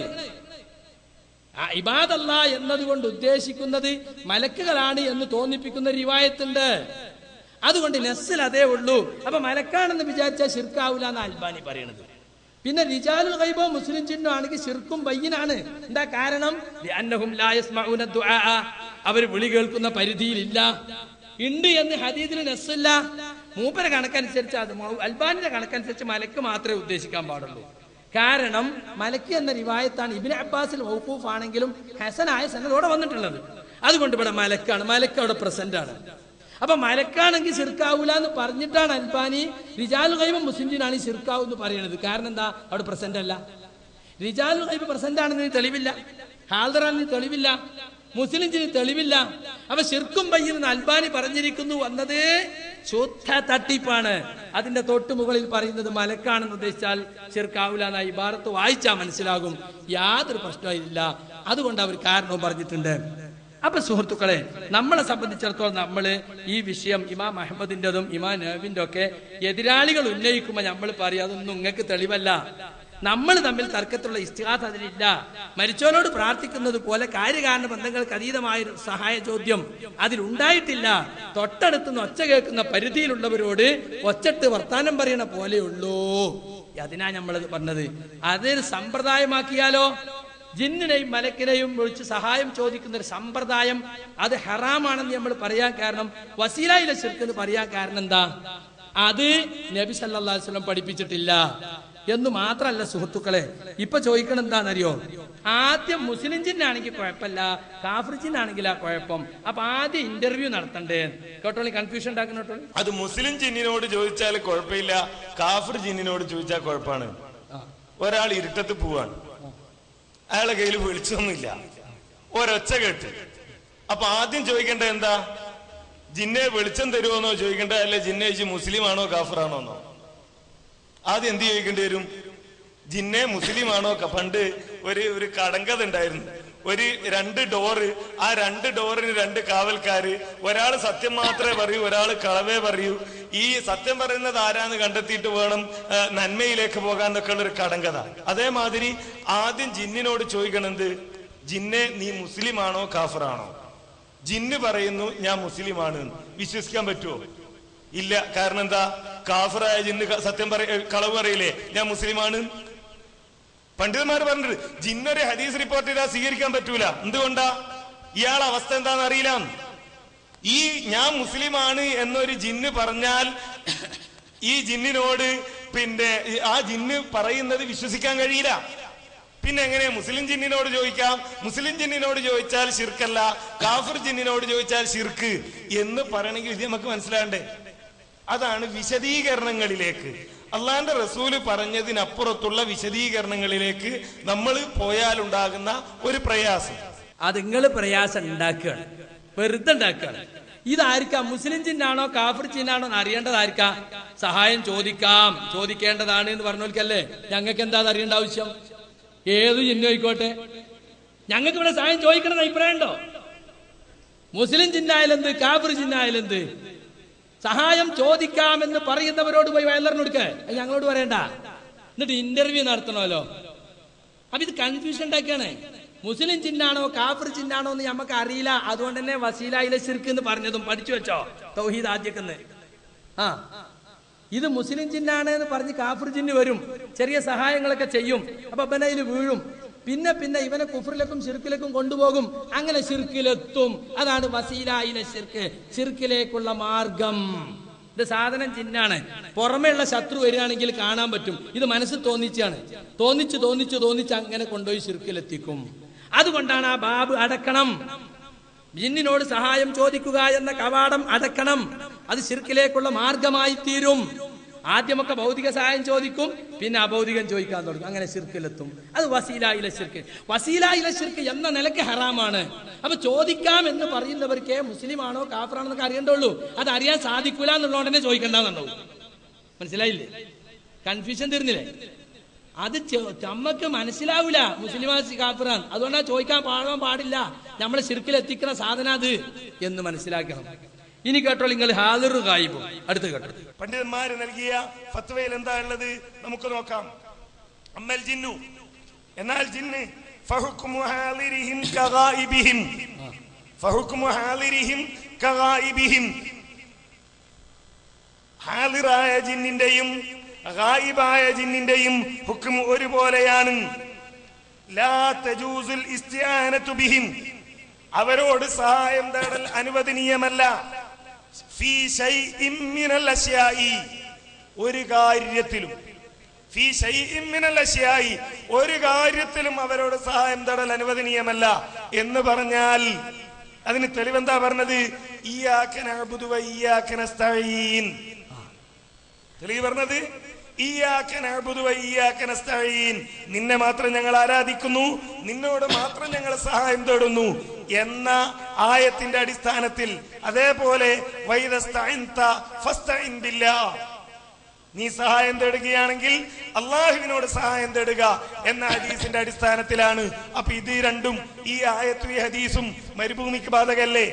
ഇബാദല്ലാ എന്നതുകൊണ്ട് ഉദ്ദേശിക്കുന്നത് മലക്കുകളാണ് എന്ന് തോന്നിപ്പിക്കുന്ന റിവായത്തുണ്ട്. അതുകൊണ്ട് നസ്സിൽ അതേ ഉള്ളൂ. അപ്പൊ മലക്കാണെന്ന് വിചാരിച്ചാൽ ശിർക്കാവൂല എന്ന് അൽബാനി പറയണത്. പിന്നെ റിജാലുൽ ഗൈബോ മുസ്ലിം ജിന്നോ ആണെങ്കിൽ ശിർക്കും ബയ്യിനാണ്. എന്താ കാരണം? ലിഅന്നഹും ലാ യസ്മഊന ദുആ. അവർ വിളി കേൾക്കുന്ന പരിധിയിലില്ല. ഉണ്ട് എന്ന് ഹദീസിൽ നസ്സില്ല. മൂപ്പര കണക്കനുസരിച്ച്, അത് അൽബാനിയുടെ കണക്കനുസരിച്ച് മലക്ക് മാത്രമേ ഉദ്ദേശിക്കാൻ പാടുള്ളൂ. കാരണം മലക്ക് എന്ന റിവായത്താണ് ഇബ്നു അബ്ബാസിൽ മൗഖൂഫ് ആണെങ്കിലും ഹസനായ സനദോടെ വന്നിട്ടുള്ളത്. അതുകൊണ്ട് ഇവിടെ മലക്കാണ്, മലക്ക് അവിടെ പ്രസന്റ് ആണ്. അപ്പൊ മലക്കാണെങ്കിൽ ശിർക്കാവൂല എന്ന് പറഞ്ഞിട്ടാണ് അൽബാനി റിജാലുൽ ഗൈബ് മുസ്ലിം ജിന്നാണ് ശിർക്കാവൂ എന്ന് പറയുന്നത്. കാരണം എന്താ? അവിടെ പ്രസന്റ് അല്ല. റിജാലുൽ ഗൈബ് പ്രസന്റ് ആണെന്ന് തെളിവില്ല, ഹാൾദറാണെന്ന് തെളിവില്ല, മുസ്ലിം ജിന് തെളിവില്ല. അപ്പൊ ശിർക്കും ബയ്യിൻ അൽബാനി പറഞ്ഞിരിക്കുന്നു വന്നത് ശുദ്ധ തട്ടിപ്പാണ്. അതിന്റെ തൊട്ടു മുകളിൽ പറയുന്നത് മലക്കാണെന്ന് ഉദ്ദേശിച്ചാൽ ശിർക്കാവൂല എന്ന ഇബാറത്ത് വായിച്ചാൽ മനസ്സിലാകും. യാതൊരു പ്രശ്നമില്ല. അതുകൊണ്ട് അവർ കാരണവും പറഞ്ഞിട്ടുണ്ട്. അപ്പൊ സുഹൃത്തുക്കളെ, നമ്മളെ സംബന്ധിച്ചിടത്തോളം നമ്മള് ഈ വിഷയം ഇമാം അഹ്മദിന്റെതും ഇമാം നവവിന്റെ ഒക്കെ എതിരാളികൾ ഉന്നയിക്കുമ്പോൾ നമ്മൾ പറയും അതൊന്നും നിങ്ങൾക്ക് തെളിവല്ല. നമ്മൾ തമ്മിൽ തർക്കത്തിലുള്ള ഇസ്തിഗാസ അതിലില്ല. മരിച്ചവനോട് പ്രാർത്ഥിക്കുന്നത് പോലെ കാര്യകാരണ ബന്ധങ്ങൾക്ക് അതീതമായ സഹായ ചോദ്യം അതിലുണ്ടായിട്ടില്ല. തൊട്ടടുത്തുനിന്ന് ഒച്ച കേൾക്കുന്ന പരിധിയിലുള്ളവരോട് ഒച്ചട്ട് വർത്താനം പറയണ പോലെയുള്ളൂ. അതിനാ നമ്മളത് പറഞ്ഞത്. അതൊരു സമ്പ്രദായമാക്കിയാലോ? ജിന്നിനെയും മലക്കിനെയും വിളിച്ച് സഹായം ചോദിക്കുന്ന ഒരു സമ്പ്രദായം അത് ഹറാമാണെന്ന് നമ്മൾ പറയാൻ കാരണം, വസീലയിലെ ശിർക്ക് എന്ന് പറയാൻ കാരണം എന്താ? അത് നബി സല്ലല്ലാഹു അലൈഹി വസല്ലം പഠിപ്പിച്ചിട്ടില്ല എന്ന് മാത്രമല്ല സുഹൃത്തുക്കളെ. ഇപ്പൊ ചോദിക്കണം എന്താണെന്നറിയോ? ആദ്യം മുസ്ലിം ജിന്നാണെങ്കിൽ കുഴപ്പമില്ല, കാഫിർ ജിന്നാണെങ്കിൽ ആ കുഴപ്പം. അപ്പൊ ആദ്യം ഇന്റർവ്യൂ നടത്തണ്ടേ? കേട്ടോളി, കൺഫ്യൂഷൻ ഉണ്ടാക്കുന്ന കേട്ടോളി. അത് മുസ്ലിം ജിന്നിനോട് ചോദിച്ചാൽ കുഴപ്പമില്ല, കാഫിർ ജിന്നിനോട് ചോദിച്ചാൽ കുഴപ്പമാണ്. ഒരാൾ ഇരുട്ടത്ത് പോവാണ്, അയാളെ കയ്യിൽ വെളിച്ചൊന്നുമില്ല, ഒരൊച്ച കേട്ട്. അപ്പൊ ആദ്യം ചോദിക്കേണ്ടത് എന്താ? ജിന്നെ വെളിച്ചം തരുമോന്നോ ചോദിക്കേണ്ട, അല്ലെ ജിന്നെ ചോദിച്ചു മുസ്ലിം ആണോ കാഫറാണോന്നോ? ആദ്യം എന്ത് ചോദിക്കേണ്ടി വരും? ജിന്നെ മുസ്ലിം ആണോ? പണ്ട് ഒരു കടങ്കഥ ഉണ്ടായിരുന്നു. ഒരു 2 ഡോറ്, ആ 2 ഡോറിന് 2 കാവൽക്കാര്, ഒരാൾ സത്യം മാത്രമേ പറയൂ, ഒരാൾ കളവേ പറയൂ. ഈ സത്യം പറയുന്നത് ആരാന്ന് കണ്ടെത്തിയിട്ട് വേണം നന്മയിലേക്ക് പോകാൻ എന്നൊക്കെ ഉള്ള ഒരു കടങ്കഥ. അതേമാതിരി ആദ്യം ജിന്നിനോട് ചോദിക്കണത്, ജിന്നെ നീ മുസ്ലിം ആണോ കാഫറാണോ? ജിന്ന് പറയുന്നു ഞാൻ മുസ്ലിമാണ്. വിശ്വസിക്കാൻ പറ്റുമോ? ഇല്ല. കാരണം എന്താ? കാഫറായ ജിന്ന് സത്യം കളവ് പറയില്ലേ ഞാൻ മുസ്ലിമാണ്? പണ്ഡിതന്മാർ പറഞ്ഞിട്ട് ജിന്നൊരു ഹദീസ് റിപ്പോർട്ട് ചെയ്താൽ സ്വീകരിക്കാൻ പറ്റൂല. എന്തുകൊണ്ടാ? ഇയാളെ അവസ്ഥ എന്താണെന്ന് അറിയില്ല. ഈ ഞാൻ മുസ്ലിമാണ് എന്നൊരു ജിന്ന് പറഞ്ഞാൽ ഈ ജിന്നിനോട് പിന്നെ ആ ജിന്ന് പറയുന്നത് വിശ്വസിക്കാൻ കഴിയില്ല. പിന്നെ എങ്ങനെ മുസ്ലിം ജിന്നിനോട് ചോദിക്കാം? മുസ്ലിം ജിന്നിനോട് ചോദിച്ചാൽ ശിർക്കല്ല, കാഫിർ ജിന്നിനോട് ചോദിച്ചാൽ ശിർക്ക് എന്ന് പറയണമെങ്കിൽ ഇത് നമുക്ക് മനസ്സിലാണ്ടേ? അതാണ് വിശദീകരണങ്ങളിലേക്ക്, അള്ളാന്റെ റസൂല് പറഞ്ഞതിനപ്പുറത്തുള്ള വിശദീകരണങ്ങളിലേക്ക് നമ്മൾ പോയാലുണ്ടാകുന്ന ഒരു പ്രയാസം. അത് നിങ്ങൾ പ്രയാസം ഉണ്ടാക്കുകയാണ്, വെറുതെ ഉണ്ടാക്കുകയാണ്. ഇതായിരിക്കാം മുസ്ലിം ജിന്നാണോ കാഫിർ ജിന്നാണോ എന്ന് അറിയേണ്ടതായിരിക്കാം. സഹായം ചോദിക്കേണ്ടതാണ് എന്ന് പറഞ്ഞോൽക്കല്ലേ ഞങ്ങൾക്ക് എന്താ അറിയേണ്ട ആവശ്യം? ഏത് ജിന്നു ആയിക്കോട്ടെ, ഞങ്ങൾക്ക് ഇവിടെ സഹായം ചോദിക്കണമെന്ന് അഭിപ്രായം ഉണ്ടോ? മുസ്ലിം ജിന്നായാലെന്ത്, കാഫിർ ജിന്നായാലെന്ത്? സഹായം ചോദിക്കാമെന്ന് പറയുന്നവരോട് പോയി വയലറിനൊടുക്ക, ഞങ്ങളോട് പറയണ്ട. എന്നിട്ട് ഇന്റർവ്യൂ നടത്തണമല്ലോ. അപ്പൊ ഇത് കൺഫ്യൂഷൻ ഉണ്ടാക്കിയാണ്. മുസ്ലിം ജിന്നാണോ കാഫിർ ജിന്നാണോ എന്ന് നമുക്ക് അറിയില്ല. അതുകൊണ്ട് തന്നെ വസീലയിലെ ശിർക്ക് എന്ന് പറഞ്ഞതും പഠിച്ചു വെച്ചോ തൗഹീദ് ആദ്യക്കെന്ന്. ഇത് മുസ്ലിം ജിന്നാണ് എന്ന് പറഞ്ഞ് കാഫിർ ജിന്ന് വരും, ചെറിയ സഹായങ്ങളൊക്കെ ചെയ്യും. അപ്പൊ ഇവനയിൽ വീഴും. പിന്നെ ഇവനെ കുഫറിലേക്കും ശിർക്കിലേക്കും കൊണ്ടുപോകും. അങ്ങനെ ശിർക്കിലെത്തും. അതാണ് വസീലയിലെ ശിർക്ക്, ശിർക്കിലേക്കുള്ള മാർഗം. ഇത് സാധനം ജിന്നാണ്. പുറമേയുള്ള ശത്രു വരികയാണെങ്കിൽ കാണാൻ പറ്റും. ഇത് മനസ്സ് തോന്നിച്ച് അങ്ങനെ കൊണ്ടുപോയി ശിർക്കിലെത്തിക്കും. അതുകൊണ്ടാണ് ആ ബാബ് അടക്കണം. ജിന്നിനോട് സഹായം ചോദിക്കുക എന്ന കവാടം അടക്കണം. അത് ശിർക്കിലേക്കുള്ള മാർഗമായി തീരും. ആദ്യമൊക്കെ ഭൗതിക സഹായം ചോദിക്കും, പിന്നെ അഭൗതികം ചോദിക്കാൻ തുടങ്ങും. അങ്ങനെ ശിർക്കിലെത്തും. അത് വസീലയിലെ ശിർക്ക്. വസീലയിലെ ശിർക്ക് എന്ന നിലയ്ക്ക് ഹറാമാണ്. അപ്പൊ ചോദിക്കാം എന്ന് പറയുന്നവർക്ക് മുസ്ലിം ആണോ കാഫറാണോ എന്നൊക്കെ അറിയണ്ടുള്ളൂ. അത് അറിയാൻ സാധിക്കൂല എന്നുള്ളതുകൊണ്ട് തന്നെ ചോദിക്കണ്ടെന്നുണ്ടാവും. മനസ്സിലായില്ലേ? കൺഫ്യൂഷൻ തീർന്നില്ലേ? അത് നമ്മക്ക് മനസ്സിലാവൂല മുസ്ലിം കാഫിറാണ്, അതുകൊണ്ടാ ചോദിക്കാൻ പാടില്ല. നമ്മളെ ശിർക്കിൽ എത്തിക്കുന്ന സാധനം അത് എന്ന് മനസ്സിലാക്കണം. ഇനി കേട്ടോ നിങ്ങൾ ഹാദിറും ഗായിബും. അടുത്ത് കേട്ടോ പണ്ഡിതന്മാര് നൽകിയ ഫത്വയിൽ എന്താ ഉള്ളത് നമുക്ക് നോക്കാം. അമ്മൽ ജിന്നു, എന്നാൽ ജിന്ന് ഫഹുക്മു ഹാദിരിഹിം കഗായിബിഹിം, ഫഹുക്മു ഹാദിരിഹിം കഗായിബിഹിം. ഹാദിറായ ജിന്നിന്റെയും ഗായിബായ ജിന്നിന്റെയും ഹുക്ം ഒരുപോലെയാണ്. ലാ തജൂസുൽ ഇസ്തിആനതു ബിഹിം, അവരോട് സഹായം തേടൽ അനുവദനീയമല്ല. ഫീ ശൈഇൻ മിനൽ അശ്യാഇ, ഒരു കാര്യത്തിലും, ഫീ ശൈഇൻ മിനൽ അശ്യാഇ, ഒരു കാര്യത്തിലും അവരോട് സഹായം തേടൽ അനുവദനീയമല്ല എന്ന് പറഞ്ഞാൽ അതിന് തെളിവെന്താ പറഞ്ഞത്? ഇയ്യാക നഅ്ബുദു വ ഇയ്യാക നസ്തഈൻ. തെളിവ് പറഞ്ഞത് ഇയ്യാക നഅ്ബുദു വ ഇയ്യാക നസ്തഈൻ, നിന്നെ മാത്രം ഞങ്ങൾ ആരാധിക്കുന്നു, നിന്നോട് മാത്രം ഞങ്ങൾ സഹായം തേടുന്നു എന്ന ആയത്തിന്റെ അടിസ്ഥാനത്തിൽ. അതേപോലെ വൈദസ്തഇൻത ഫസ്തഇൻ ബില്ലാഹ്, നീ സഹായം തേടുകയാണെങ്കിൽ അള്ളാഹുവിനോട് സഹായം തേടുക എന്ന ഹദീസിന്റെ അടിസ്ഥാനത്തിലാണ്. അപ്പൊ ഇത് രണ്ടും, ഈ ആയത്തും ഈ ഹദീസും മരുഭൂമിക്ക് ബാധകല്ലേ?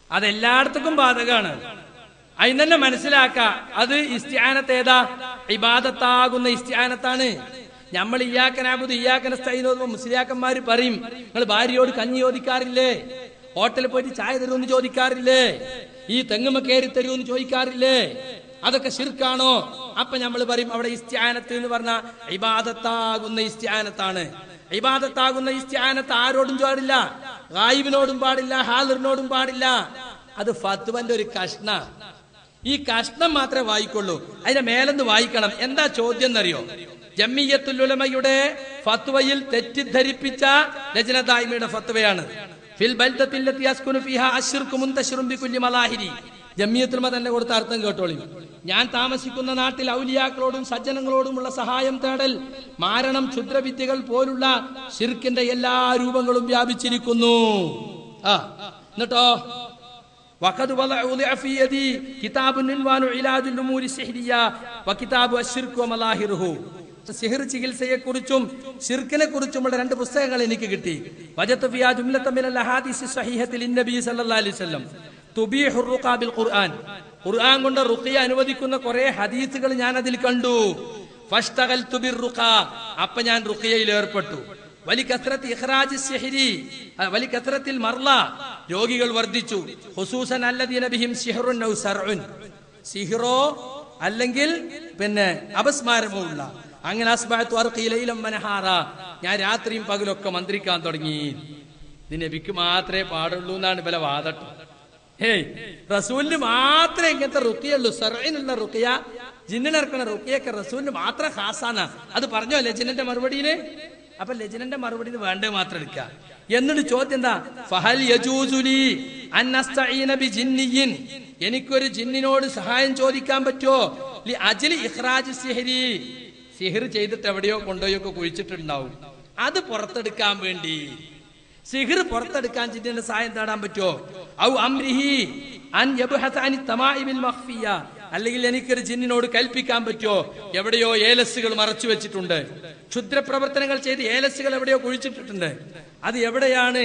അതെല്ലായിടത്തും ബാധകമാണ്. അതിന് തന്നെ മനസ്സിലാക്ക. അത് ഇസ്തിആനത്ത് ഏതാ? ഇബാദത്താകുന്ന ഇസ്തിആനത്താണ്. നമ്മൾ ഇയ്യാക നഅ്ബുദു ഇയ്യാക നസ്തഈൻ മുസ്ലിയാക്കന്മാര് പറയും, നിങ്ങൾ ഭാര്യയോട് കഞ്ഞി ചോദിക്കാറില്ലേ? ഹോട്ടലിൽ പോയിട്ട് ചായ തരുമെന്ന് ചോദിക്കാറില്ലേ? ഈ തെങ്ങുമ കയറി തരുമെന്ന് ചോദിക്കാറില്ലേ? അതൊക്കെ ശിർക്കാണോ? അപ്പൊ നമ്മൾ പറയും അവിടെ ഇസ്തിആനത്ത് എന്ന് പറഞ്ഞ ഇബാദത്താകുന്ന ഇസ്തിആനത്താണ്. ഇബാദത്താകുന്ന ഇസ്തിആനത്ത് ആരോടും പാടില്ല, ഗായിബിനോടും പാടില്ല, ഹാദിറിനോടും പാടില്ല. അത് ഫത്വന്റെ ഒരു കഷ്ണ. ഈ കഷ്ണം മാത്രമേ വായിക്കുള്ളൂ. അതിന്റെ മേലെന്ന് വായിക്കണം. എന്താ ചോദ്യം എന്നറിയോ? ജമിയത്തുൽ ഉലമയുടെ ഫത്വയിൽ തെറ്റിദ്ധരിപ്പിച്ച ലജ്ന ദായിമയുടെ ഫത്വയാണ്. ഫിൽ ബൽദത്തിൽ ലത്തി യസ്കുനു ഫീഹാ അശ്ർകു മുന്തശിറുൻ ബികുല്ലി മലാഹിരി. ജമിയത്തുൽ ഉലമ തന്നെ കൊടുത്ത അർത്ഥം കേട്ടോളി. ഞാൻ താമസിക്കുന്ന നാട്ടിൽ ഔലിയാക്കളോടും സജ്ജനങ്ങളോടുമുള്ള സഹായം തേടൽ, മാരണം, ക്ഷുദ്രവിദ്യകൾ പോലുള്ള ശിർക്കിന്റെ എല്ലാ രൂപങ്ങളും വ്യാപിച്ചിരിക്കുന്നു. എന്നിട്ടോ وقد وضع في يدي كتاب عنوان علاج الأمور السحرية وكتاب الشرك ومظاهره. സിഹിർ ചികിത്സയെക്കുറിച്ചും ശിർക്കിനെക്കുറിച്ചുമുള്ള 2 പുസ്തകങ്ങൾ എനിക്ക് കിട്ടി. വജത്ത് ഫിയാ ജുംലത മിനൽ അഹാദീസ് സ്വഹീഹത്തിൽ നബി സല്ലല്ലാഹു അലൈഹി വസല്ലം തുബീഹുർ റുഖാ ബിൽ ഖുർആൻ. ഖുർആൻ കൊണ്ട് റുഖിയ അനുവദിക്കുന്ന കുറെ ഹദീസുകൾ ഞാൻ അതിൽ കണ്ടു. ഫഷ്തഗൽതു ബിർ റുഖാ, അപ്പോൾ ഞാൻ റുഖിയയിൽ ഏർപ്പെട്ടു. വലികസ്റത്തി ഇഖ്റാജി സിഹ്രി വലികസ്റത്തിൽ മർള, രോഗികൾ വർദ്ധിച്ചു. ഖുസൂസൻ അല്ലദീന ബിഹിം സിഹ്റുൻ ഔ സർഉൻ, സിഹ്റോ അല്ലെങ്കിൽ പിന്നെ അപസ്മാരമോ ഉള്ള. അങ്ങനെ അസ്ബഅതു അർഖി ലൈലൻ വനഹാറ, ഞാൻ രാത്രിയും പകലൊക്കെ മന്ത്രിക്കാൻ തുടങ്ങി. ഇത് നബിക്ക് മാത്രമേ പാടുള്ളൂ എന്നാണ് ഇവലെ വാദട്ടോ. റസൂലിന് മാത്രമേ ഇങ്ങനത്തെ റുഖിയുള്ളൂ. സർഇനുള്ള റുഖിയ, ജിന്നിനിറക്കുന്ന റുഖിയൊക്കെ റസൂലിന് മാത്രം ഖാസാണ്. അത് പറഞ്ഞോ ലജ്നന്റെ മറുപടിയില്? അപ്പൊ ലജ്നന്റെ മറുപടി വേണ്ടേ മാത്രം എടുക്കുക. എന്നിട്ട് ചോദ്യം എന്താ? ഫഹൽ യജൂസുലി അൻ അസ്തഈന ബിജിന്നിയിൻ, എനിക്കൊരു ജിന്നിനോട് സഹായം ചോദിക്കാൻ പറ്റുമോ? ലി അജ്ലി ഇഖ്റാജി സിഹ്രി, സിഹിർ ചെയ്തിട്ട് എവിടെയോ കൊണ്ടുപോയൊക്കെ കുഴിച്ചിട്ടുണ്ടാവും, അത് പുറത്തെടുക്കാൻ വേണ്ടി. സിഹിർ പുറത്തെടുക്കാൻ ജിന്നിന്റെ സഹായം തേടാൻ പറ്റുമോ? ഔ അംരിഹി അൻ യബ്ഹസ അനി തമാഇമിൽ മഖ്ഫിയ, അല്ലെങ്കിൽ എനിക്കൊരു ജിന്നിനോട് കൽപ്പിക്കാൻ പറ്റുമോ? എവിടെയോ ഏലസുകൾ മറച്ചു വെച്ചിട്ടുണ്ട്, ക്ഷുദ്രപ്രവർത്തനങ്ങൾ ചെയ്ത് ഏലസുകൾ എവിടെയോ കുഴിച്ചിട്ടിട്ടുണ്ട്, അത് എവിടെയാണ്